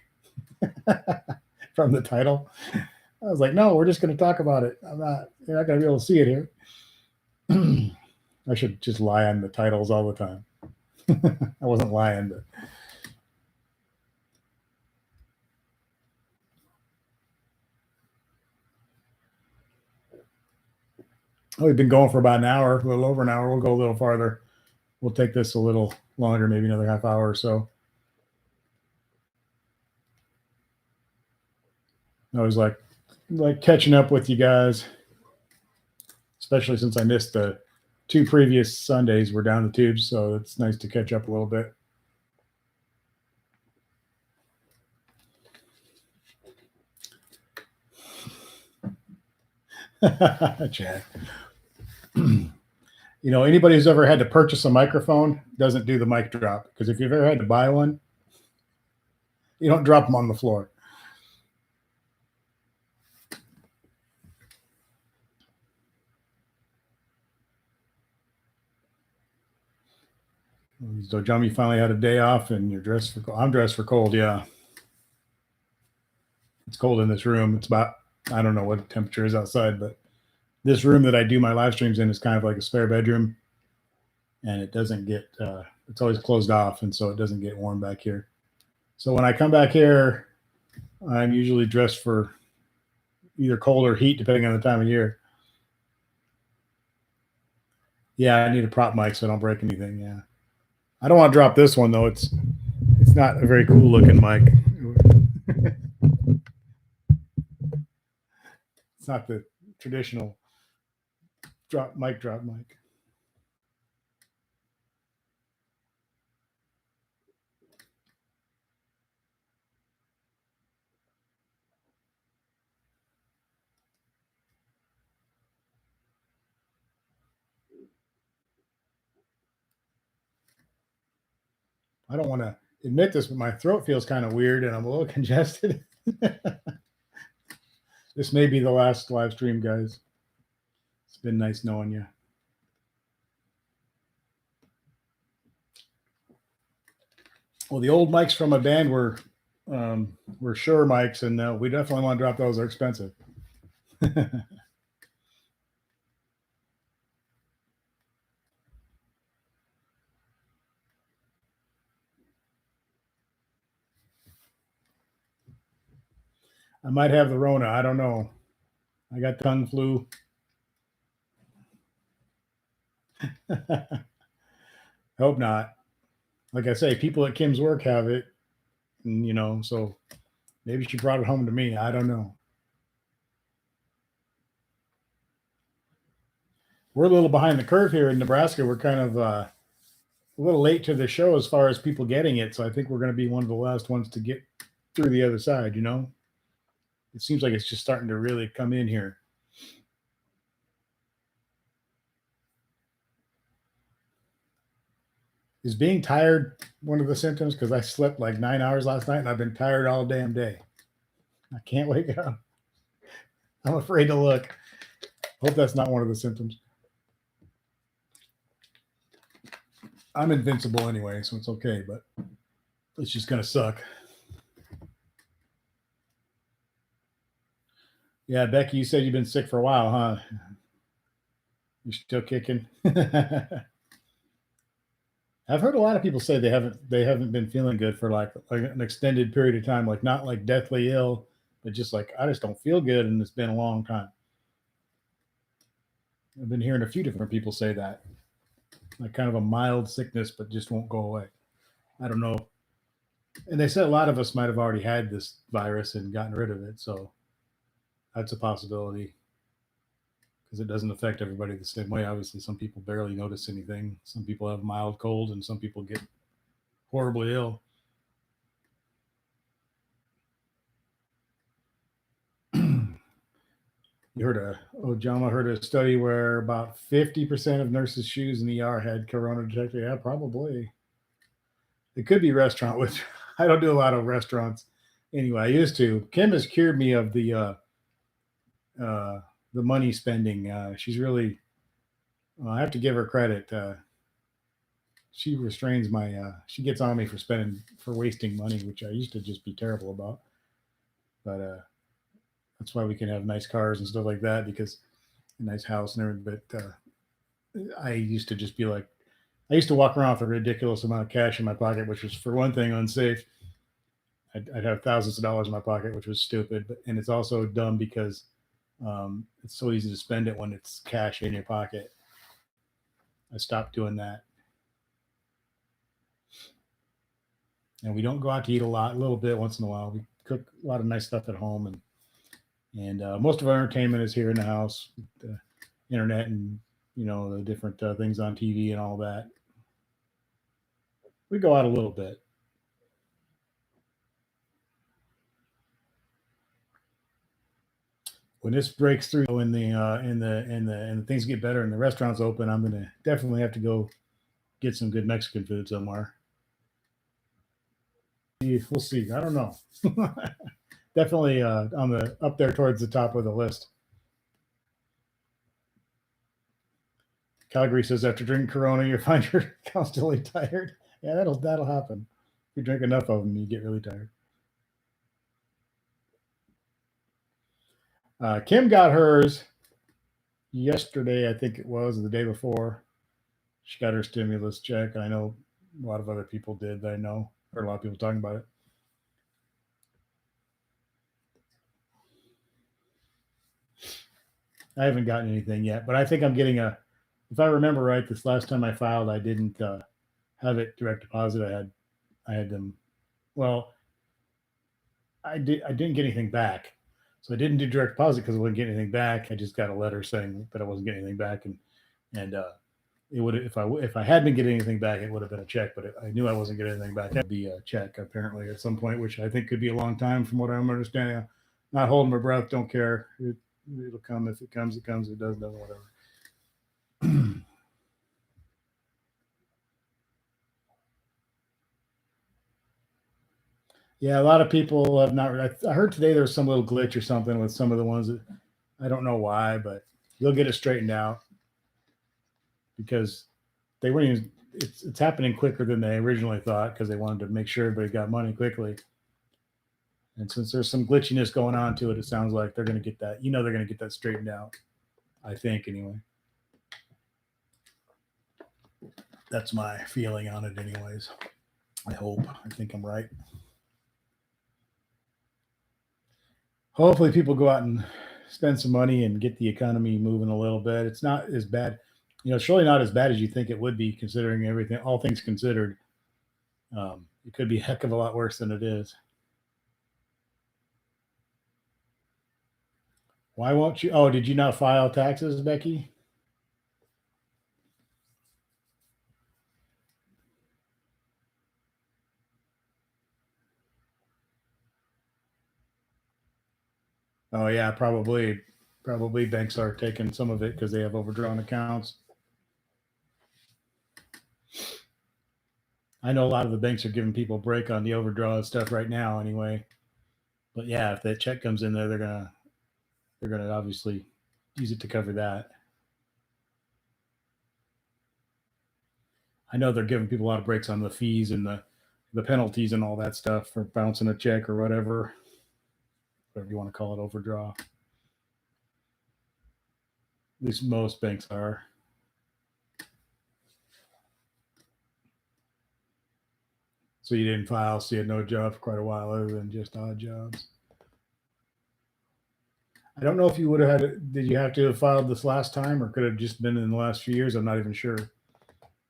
from the title. I was like, no, we're just going to talk about it. You're not going to be able to see it here. I should just lie on the titles all the time. I wasn't lying, but. Oh, we've been going for about an hour, a little over an hour. We'll go a little farther. We'll take this a little longer, maybe another half hour or so. I was like catching up with you guys, especially since I missed the 2 previous Sundays. We're down the tubes, so it's nice to catch up a little bit. Chad. Anybody who's ever had to purchase a microphone doesn't do the mic drop, because if you've ever had to buy one, you don't drop them on the floor. So, John, you finally had a day off, and you're dressed for cold. I'm dressed for cold, yeah. It's cold in this room. It's about, I don't know what the temperature is outside, but this room that I do my live streams in is kind of like a spare bedroom, and it doesn't get, it's always closed off, and so it doesn't get warm back here. So when I come back here, I'm usually dressed for either cold or heat, depending on the time of year. Yeah, I need a prop mic so I don't break anything. Yeah, I don't want to drop this one though. It's not a very cool looking mic. It's not the traditional drop mic. I don't want to admit this, but my throat feels kind of weird and I'm a little congested. This may be the last live stream, guys. It's been nice knowing you. Well, the old mics from my band were Shure mics, and we definitely want to drop those. They're expensive. I might have the Rona. I don't know. I got tongue flu. Hope not. Like I say, people at Kim's work have it, and so maybe she brought it home to me. I don't know. we're a little behind the curve here in Nebraska. We're kind of a little late to the show as far as people getting it. So I think we're going to be one of the last ones to get through the other side, you know? It seems like it's just starting to really come in here. Is being tired one of the symptoms? Because I slept like 9 hours last night and I've been tired all damn day. I can't wake up. I'm afraid to look. Hope that's not one of the symptoms. I'm invincible anyway, so it's okay, but it's just going to suck. Yeah, Becky, you said you've been sick for a while, huh? You're still kicking? I've heard a lot of people say they haven't been feeling good for like an extended period of time, like not like deathly ill, but just like I just don't feel good, and it's been a long time. I've been hearing a few different people say that, like kind of a mild sickness, but just won't go away. I don't know. And they said a lot of us might have already had this virus and gotten rid of it, so that's a possibility because it doesn't affect everybody the same way. Obviously, some people barely notice anything. Some people have mild cold, and some people get horribly ill. You heard Ojama heard a study where about 50% of nurses' shoes in the ER had corona detected. Yeah, probably. It could be restaurant, which I don't do a lot of restaurants anyway. I used to. Kim has cured me of the money spending. She's really. I have to give her credit. She restrains my. She gets on me for wasting money, which I used to just be terrible about. But that's why we can have nice cars and stuff like that, because a nice house and everything. But I used to just be like, I used to walk around with a ridiculous amount of cash in my pocket, which was for one thing unsafe. I'd have thousands of dollars in my pocket, which was stupid, and it's also dumb because it's so easy to spend it when it's cash in your pocket. I stopped doing that. And we don't go out to eat a little bit once in a while. We cook a lot of nice stuff at home, and most of our entertainment is here in the house, the internet, and the different things on TV and all that. We go out a little bit. When this breaks through, and the things get better and the restaurants open, I'm gonna definitely have to go get some good Mexican food somewhere. We'll see. I don't know. Definitely on the up there towards the top of the list. Calgary says after drinking Corona, you find you're constantly tired. Yeah, that'll happen. If you drink enough of them, you get really tired. Kim got hers yesterday, I think it was, or the day before. She got her stimulus check. I know a lot of other people did that I know. Heard a lot of people talking about it. I haven't gotten anything yet, but I think I'm getting if I remember right, this last time I filed, I didn't have it direct deposit. I had them. Well, I didn't get anything back, so I didn't do direct deposit because I wouldn't get anything back. I just got a letter saying that I wasn't getting anything back, and it would if I had been getting anything back, it would have been a check. But I knew I wasn't getting anything back. It would be a check apparently at some point, which I think could be a long time from what I'm understanding. I'm not holding my breath. Don't care. It'll come. If it comes, it comes. If it doesn't, whatever. Yeah, a lot of people have not. I heard today there was some little glitch or something with some of the ones that I don't know why, but you'll get it straightened out because they weren't even. It's happening quicker than they originally thought because they wanted to make sure everybody got money quickly. And since there's some glitchiness going on to it, it sounds like they're going to get that. They're going to get that straightened out. I think anyway. That's my feeling on it, anyways. I hope. I think I'm right. Hopefully, people go out and spend some money and get the economy moving a little bit. It's not as bad. It's really not as bad as you think it would be, considering everything, all things considered. It could be a heck of a lot worse than it is. Why won't you? Oh, did you not file taxes, Becky? Oh yeah, probably banks are taking some of it because they have overdrawn accounts. I know a lot of the banks are giving people a break on the overdraw stuff right now anyway. But yeah, if that check comes in there, they're gonna obviously use it to cover that. I know they're giving people a lot of breaks on the fees and the penalties and all that stuff for bouncing a check or whatever you want to call it, overdraw. At least most banks are. So you didn't file, so you had no job for quite a while other than just odd jobs. I don't know if you would have had. Did you have to have filed this last time, or could it have just been in the last few years? I'm not even sure.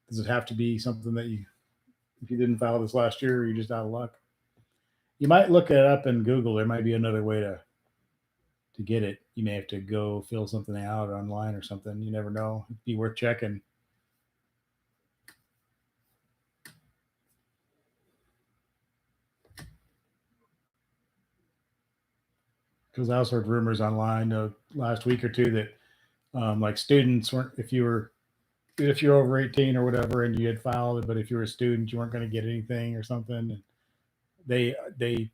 Does it have to be something that if you didn't file this last year, you're just out of luck? You might look it up in Google. There might be another way to get it. You may have to go fill something out online or something. You never know. It'd be worth checking. Because I also heard rumors online last week or two that like students weren't, if you're over 18 or whatever and you had filed, but if you were a student, you weren't going to get anything or something. And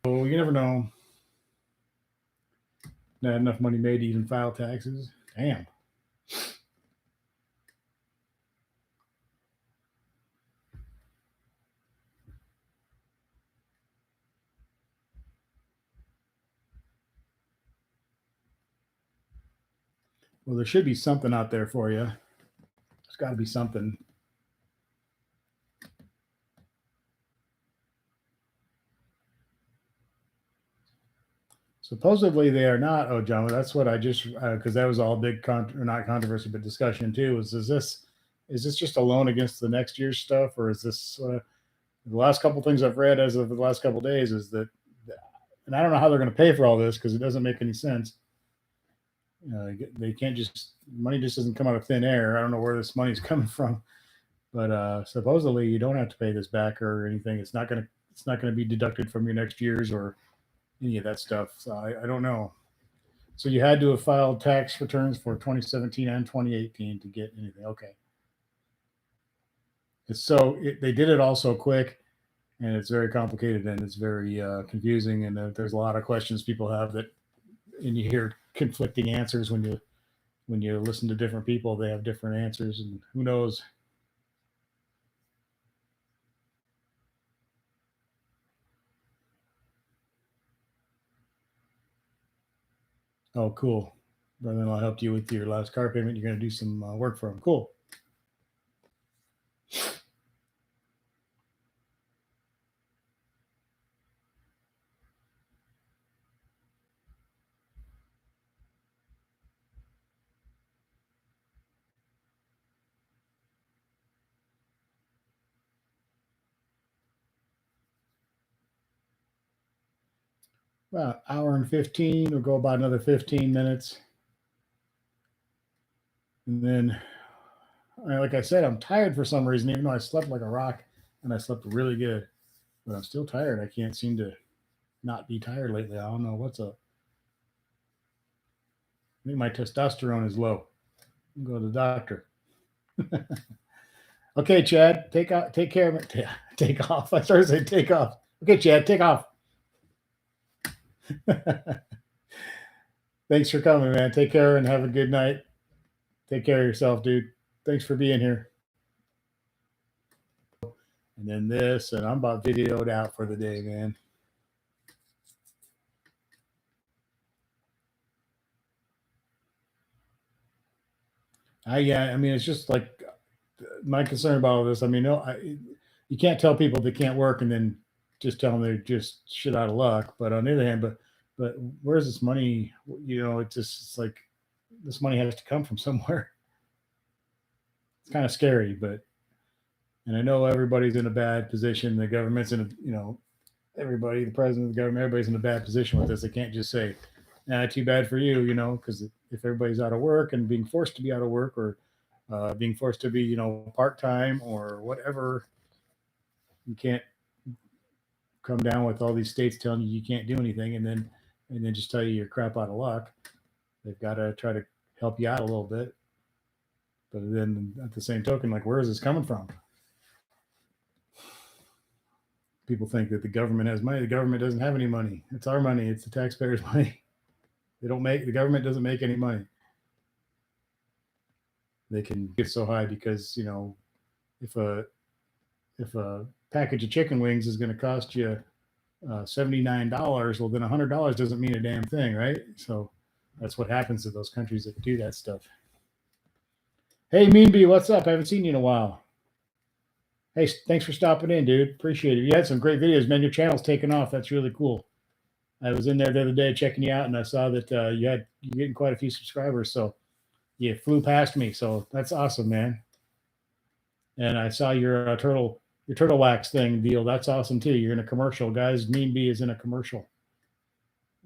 oh, you never know. Not enough money made to even file taxes. Damn. Well, there should be something out there for you. There's got to be something. Supposedly they are not. Oh, John, that's what I just because that was all big or not controversy, but discussion too. Is this just a loan against the next year's stuff, or is this the last couple things I've read as of the last couple days is that, and I don't know how they're going to pay for all this because it doesn't make any sense. They can't just money just doesn't come out of thin air. I don't know where this money's coming from, but supposedly you don't have to pay this back or anything. It's not gonna be deducted from your next year's or any of that stuff. So I don't know. So you had to have filed tax returns for 2017 and 2018 to get anything. Okay. They did it all so quick, and it's very complicated and it's very confusing, and there's a lot of questions people have and you hear conflicting answers when you listen to different people. They have different answers, and who knows. Oh, cool. Brother-in-law helped you with your last car payment. You're going to do some work for him. Cool. About hour and 15. We'll go about another 15 minutes. And then, like I said, I'm tired for some reason, even though I slept like a rock and I slept really good. But I'm still tired. I can't seem to not be tired lately. I don't know what's up. I think my testosterone is low. I'll go to the doctor. Okay, Chad, take care of it. Take off. I started to say take off. Okay, Chad, take off. Thanks for coming, man. Take care and have a good night. Take care of yourself, dude. Thanks for being here. And then this, and I'm about videoed out for the day, man. I mean, it's just like my concern about all this. I mean, no, you can't tell people they can't work and then just tell them they're just shit out of luck. But on the other hand, but where's this money? It's like this money has to come from somewhere. It's kind of scary, and I know everybody's in a bad position. The government's in everybody, the president, the government, everybody's in a bad position with this. They can't just say, "Nah, too bad for you," because if everybody's out of work and being forced to be out of work or being forced to be, part time or whatever, you can't come down with all these states telling you can't do anything, and then and then just tell you you're crap out of luck. They've got to try to help you out a little bit. But then at the same token, like, where is this coming from? People think that the government has money. The government doesn't have any money. It's our money. It's the taxpayers' money. The government doesn't make any money. They can get so high because, if a package of chicken wings is going to cost you $79, well, then $100 doesn't mean a damn thing, right? So that's what happens to those countries that do that stuff. Hey, Mean Bee, what's up? I haven't seen you in a while. Hey, thanks for stopping in, dude. Appreciate it. You had some great videos, man. Your channel's taken off. That's really cool. I was in there the other day checking you out, and I saw that you're getting quite a few subscribers. So you flew past me. So that's awesome, man. And I saw your turtle wax thing deal. That's awesome too. You're in a commercial, guys. Mean Bee is in a commercial,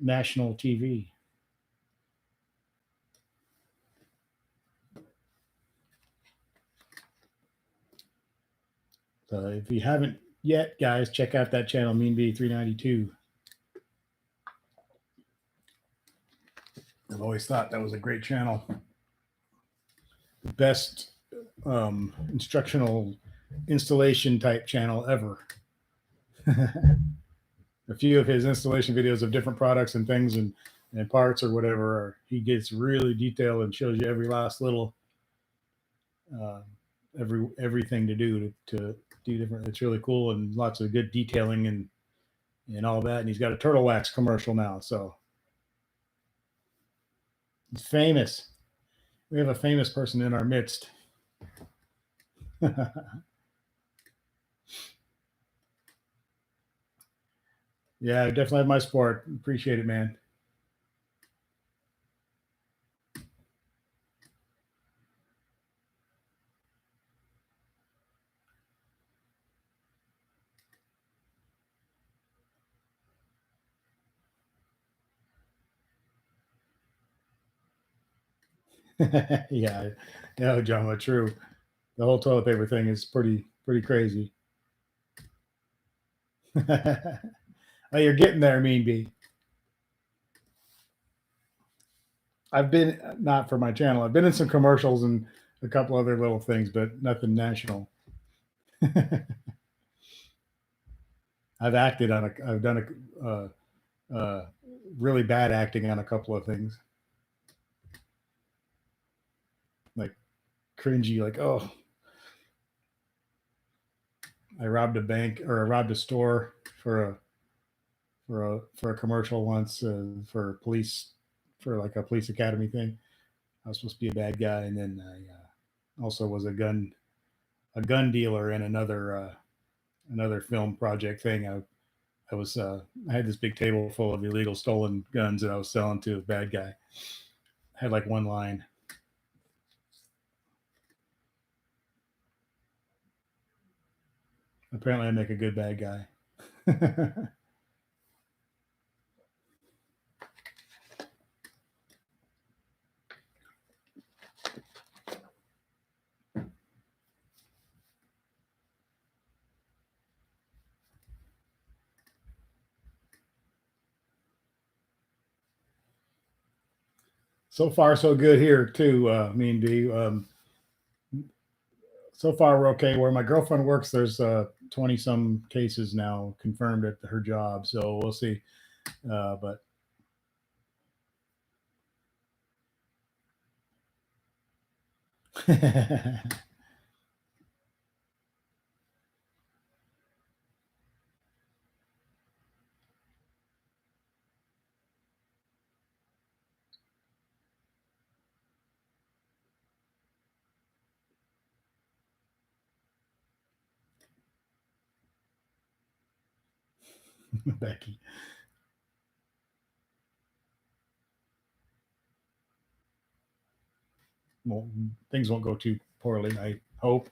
national TV. So if you haven't yet, guys, check out that channel, Mean Bee 392. I've always thought that was a great channel. The best instructional installation type channel ever. A few of his installation videos of different products and things and parts or whatever, he gets really detailed and shows you every last little everything to do different. It's really cool and lots of good detailing and all that. And he's got a turtle wax commercial now, so he's famous. We have a famous person in our midst. Yeah, I definitely have my support. Appreciate it, man. Yeah, no, John, true. The whole toilet paper thing is pretty crazy. Oh, you're getting there, Mean Bee. I've been, not for my channel, I've been in some commercials and a couple other little things, but nothing national. I've done really bad acting on a couple of things. Like cringy, like, oh, I robbed a bank or I robbed a store for a commercial once for like a police academy thing. I was supposed to be a bad guy, and then I also was a gun dealer in another film project thing. I had this big table full of illegal stolen guns that I was selling to a bad guy. I had like one line. Apparently I make a good bad guy. So far, so good here too, Mean Bee. So far, we're okay. Where my girlfriend works, there's 20 some cases now confirmed at her job. So we'll see. But Becky. Well, things won't go too poorly, I hope.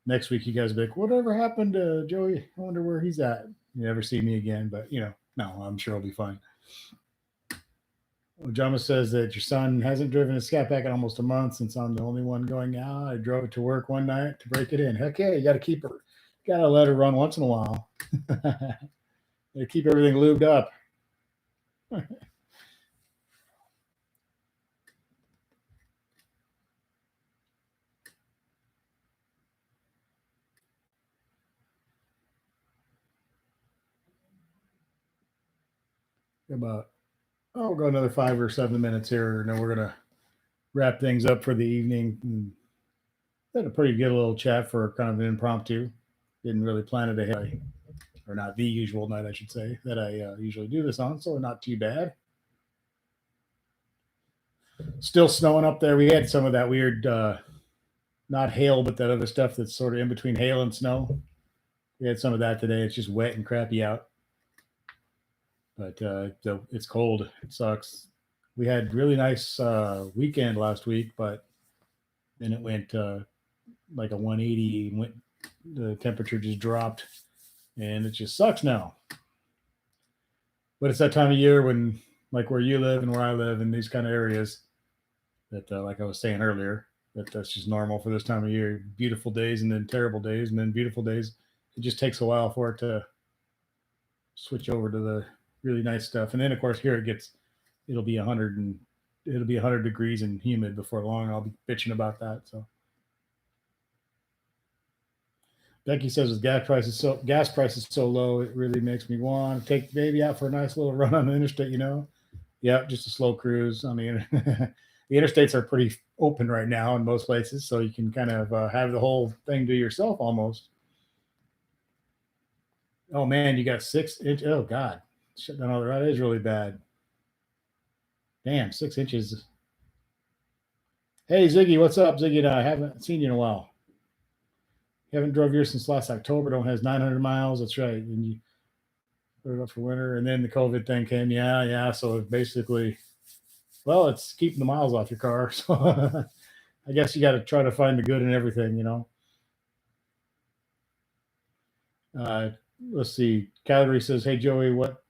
Next week, you guys will be like, whatever happened to Joey? I wonder where he's at. You never see me again, but no, I'm sure he'll be fine. Well, Jama says that your son hasn't driven a Scat Pack in almost a month since I'm the only one going out. I drove it to work one night to break it in. Heck yeah, you got to keep her. Got to let her run once in a while. They keep everything lubed up. About we'll go another 5 or 7 minutes here, and then we're gonna wrap things up for the evening. And had a pretty good little chat for kind of an impromptu. Didn't really plan it ahead, or not the usual night, I should say, that I usually do this on. So not too bad. Still snowing up there. We had some of that weird, not hail, but that other stuff that's sort of in between hail and snow. We had some of that today. It's just wet and crappy out, but it's cold. It sucks. We had really nice weekend last week, but then it went like a 180. The temperature just dropped, and it just sucks now. But it's that time of year when, like where you live and where I live in these kind of areas, that like I was saying earlier, that's just normal for this time of year. Beautiful days and then terrible days and then beautiful days. It just takes a while for it to switch over to the really nice stuff. And then of course here it'll be 100 degrees and humid before long. I'll be bitching about that. So Becky says with gas prices so low, it really makes me want to take the baby out for a nice little run on the interstate. Yeah, just a slow cruise on the internet. The interstates are pretty open right now in most places, so you can kind of have the whole thing to yourself almost. Oh man, you got 6 inch. Oh god, shut down all the. That is really bad. Damn, 6 inches. Hey Ziggy, what's up, Ziggy? And I haven't seen you in a while. Haven't drove yours since last October. Don't has 900 miles. That's right. And you put it up for winter, and then the COVID thing came. Yeah. So basically, well, it's keeping the miles off your car. So I guess you got to try to find the good in everything, Let's see. Calgary says, "Hey Joey, what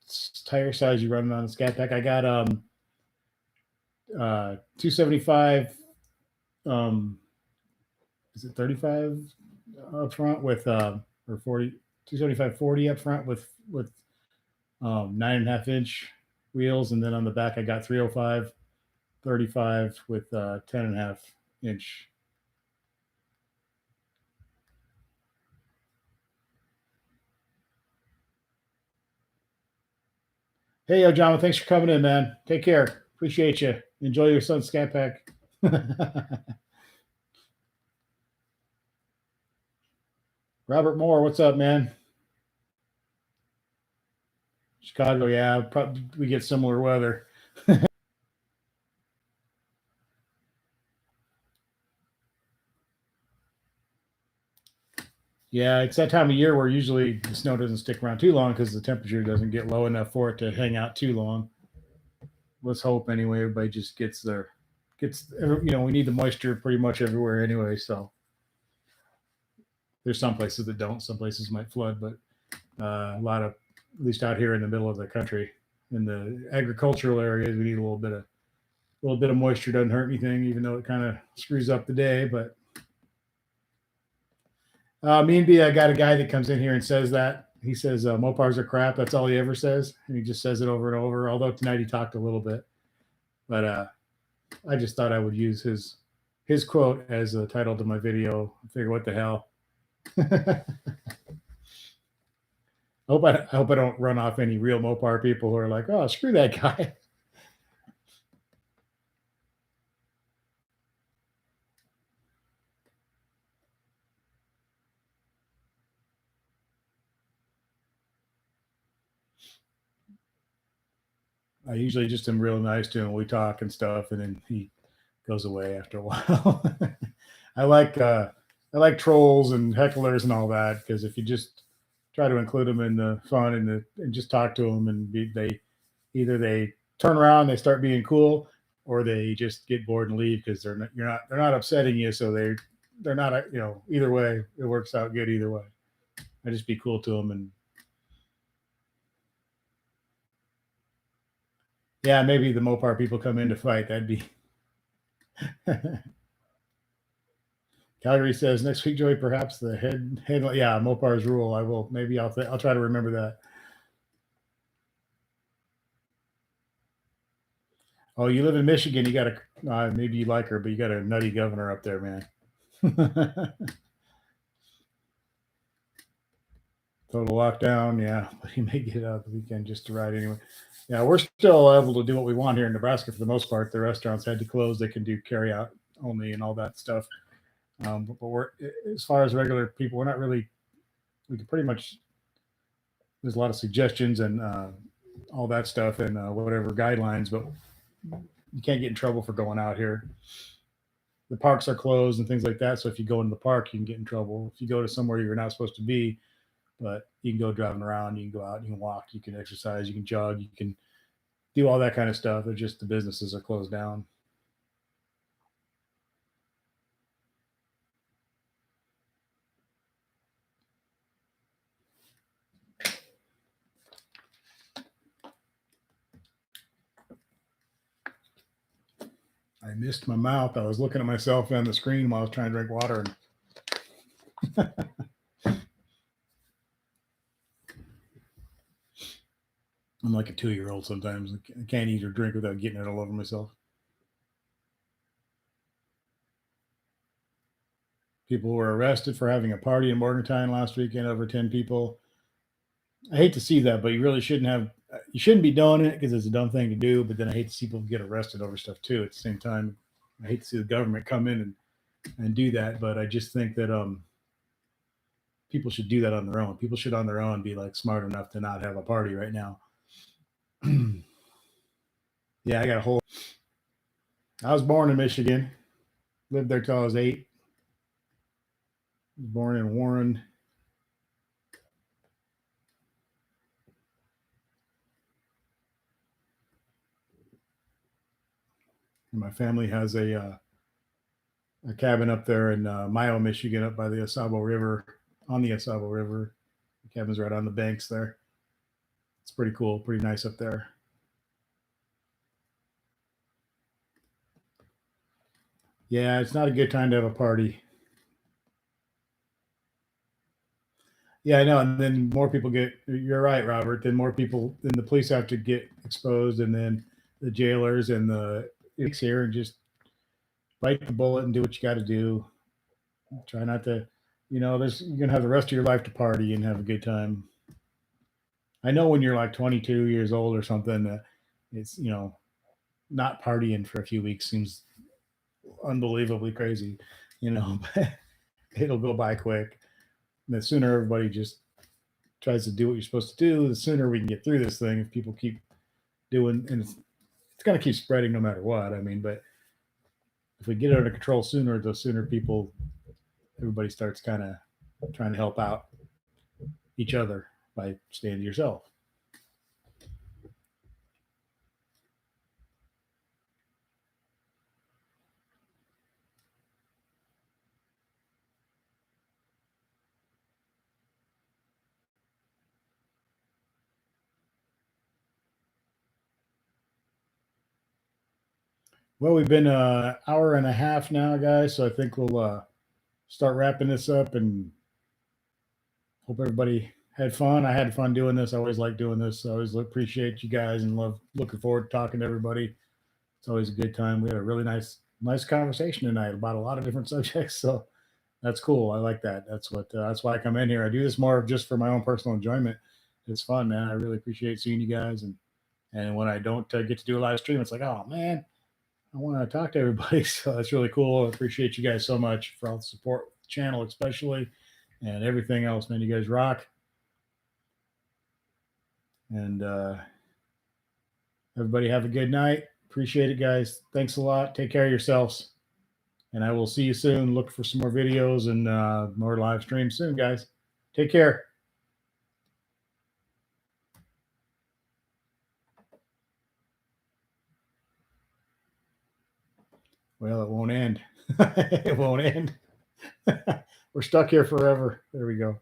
tire size you running on the Scat Pack?" I got 275. Is it 35 up front with or 40? 275 40 up front with 9.5 inch wheels, and then on the back I got 305 35 with 10.5 inch. Hey, John, thanks for coming in, man. Take care. Appreciate you. Enjoy your son's Scat Pack. Robert Moore, what's up, man? Chicago, yeah, probably we get similar weather. Yeah, it's that time of year where usually the snow doesn't stick around too long because the temperature doesn't get low enough for it to hang out too long. Let's hope anyway. Everybody just gets we need the moisture pretty much everywhere anyway. So there's some places that don't. Some places might flood, but a lot of, at least out here in the middle of the country, in the agricultural areas, we need a little bit of moisture. Doesn't hurt anything, even though it kind of screws up the day. But me and B, I got a guy that comes in here and says that. He says Mopars are crap. That's all he ever says, and he just says it over and over. Although tonight he talked a little bit, but I just thought I would use his quote as a title to my video. I figure, what the hell. I hope I don't run off any real Mopar people who are like, oh, screw that guy. I usually just am real nice to him. We talk and stuff, and then he goes away after a while. I like trolls and hecklers and all that, because if you just try to include them in the fun and just talk to them, and they turn around, they start being cool, or they just get bored and leave because they're not upsetting you, so they're not either way it works out good either way. I just be cool to them. And yeah, maybe the Mopar people come in to fight. That'd be. Calgary says next week, Joey, perhaps the head yeah, Mopars rule. I will, maybe I'll try to remember that. Oh, you live in Michigan. You got a maybe you like her, but you got a nutty governor up there, man. Total lockdown, yeah. But you may get out the weekend just to ride anyway. Yeah, we're still able to do what we want here in Nebraska for the most part. The restaurants had to close; they can do carry out only and all that stuff. But we're as far as regular people, we're not really. We can pretty much. There's a lot of suggestions and all that stuff and whatever guidelines, but you can't get in trouble for going out here. The parks are closed and things like that. So if you go into the park, you can get in trouble. If you go to somewhere you're not supposed to be, but you can go driving around, you can go out, you can walk, you can exercise, you can jog, you can do all that kind of stuff. It's just the businesses are closed down. I missed my mouth. I was looking at myself on the screen while I was trying to drink water. And I'm like a 2-year-old sometimes. I can't eat or drink without getting it all over myself. People were arrested for having a party in Morgantown last weekend, over 10 people. I hate to see that, but you really shouldn't have. You shouldn't be doing it because it's a dumb thing to do. But then I hate to see people get arrested over stuff too. At the same time, I hate to see the government come in and do that. But I just think that people should do that on their own. People should on their own be like smart enough to not have a party right now. Yeah, I got a whole. I was born in Michigan, lived there till I was 8. Was born in Warren. And my family has a cabin up there in Mayo, Michigan, up by the Osabo River, on the Osabo River. The cabin's right on the banks there. It's pretty cool, pretty nice up there. Yeah, it's not a good time to have a party. Yeah, I know. And then more people get, you're right, Robert. Then more people, then the police have to get exposed, and then the jailers and the it's here and just bite the bullet and do what you got to do. Try not to, you're going to have the rest of your life to party and have a good time. I know when you're like 22 years old or something, it's, not partying for a few weeks seems unbelievably crazy, but it'll go by quick. And the sooner everybody just tries to do what you're supposed to do, the sooner we can get through this thing. If people keep doing, and it's going to keep spreading no matter what. I mean, but if we get it under control sooner, the sooner everybody starts kind of trying to help out each other by staying to yourself. Well, we've been an hour and a half now, guys. So I think we'll start wrapping this up, and hope everybody had fun. I had fun doing this. I always like doing this. I always appreciate you guys and looking forward to talking to everybody. It's always a good time. We had a really nice conversation tonight about a lot of different subjects. So that's cool. I like that. That's why I come in here. I do this more just for my own personal enjoyment. It's fun, man. I really appreciate seeing you guys, and when I don't get to do a live stream, it's like, oh man, I want to talk to everybody. So that's really cool. I appreciate you guys so much for all the support, the channel especially, and everything else, man. You guys rock. And everybody have a good night. Appreciate it, guys. Thanks a lot. Take care of yourselves. And I will see you soon. Look for some more videos and more live streams soon, guys. Take care. Well, it won't end. It won't end. We're stuck here forever. There we go.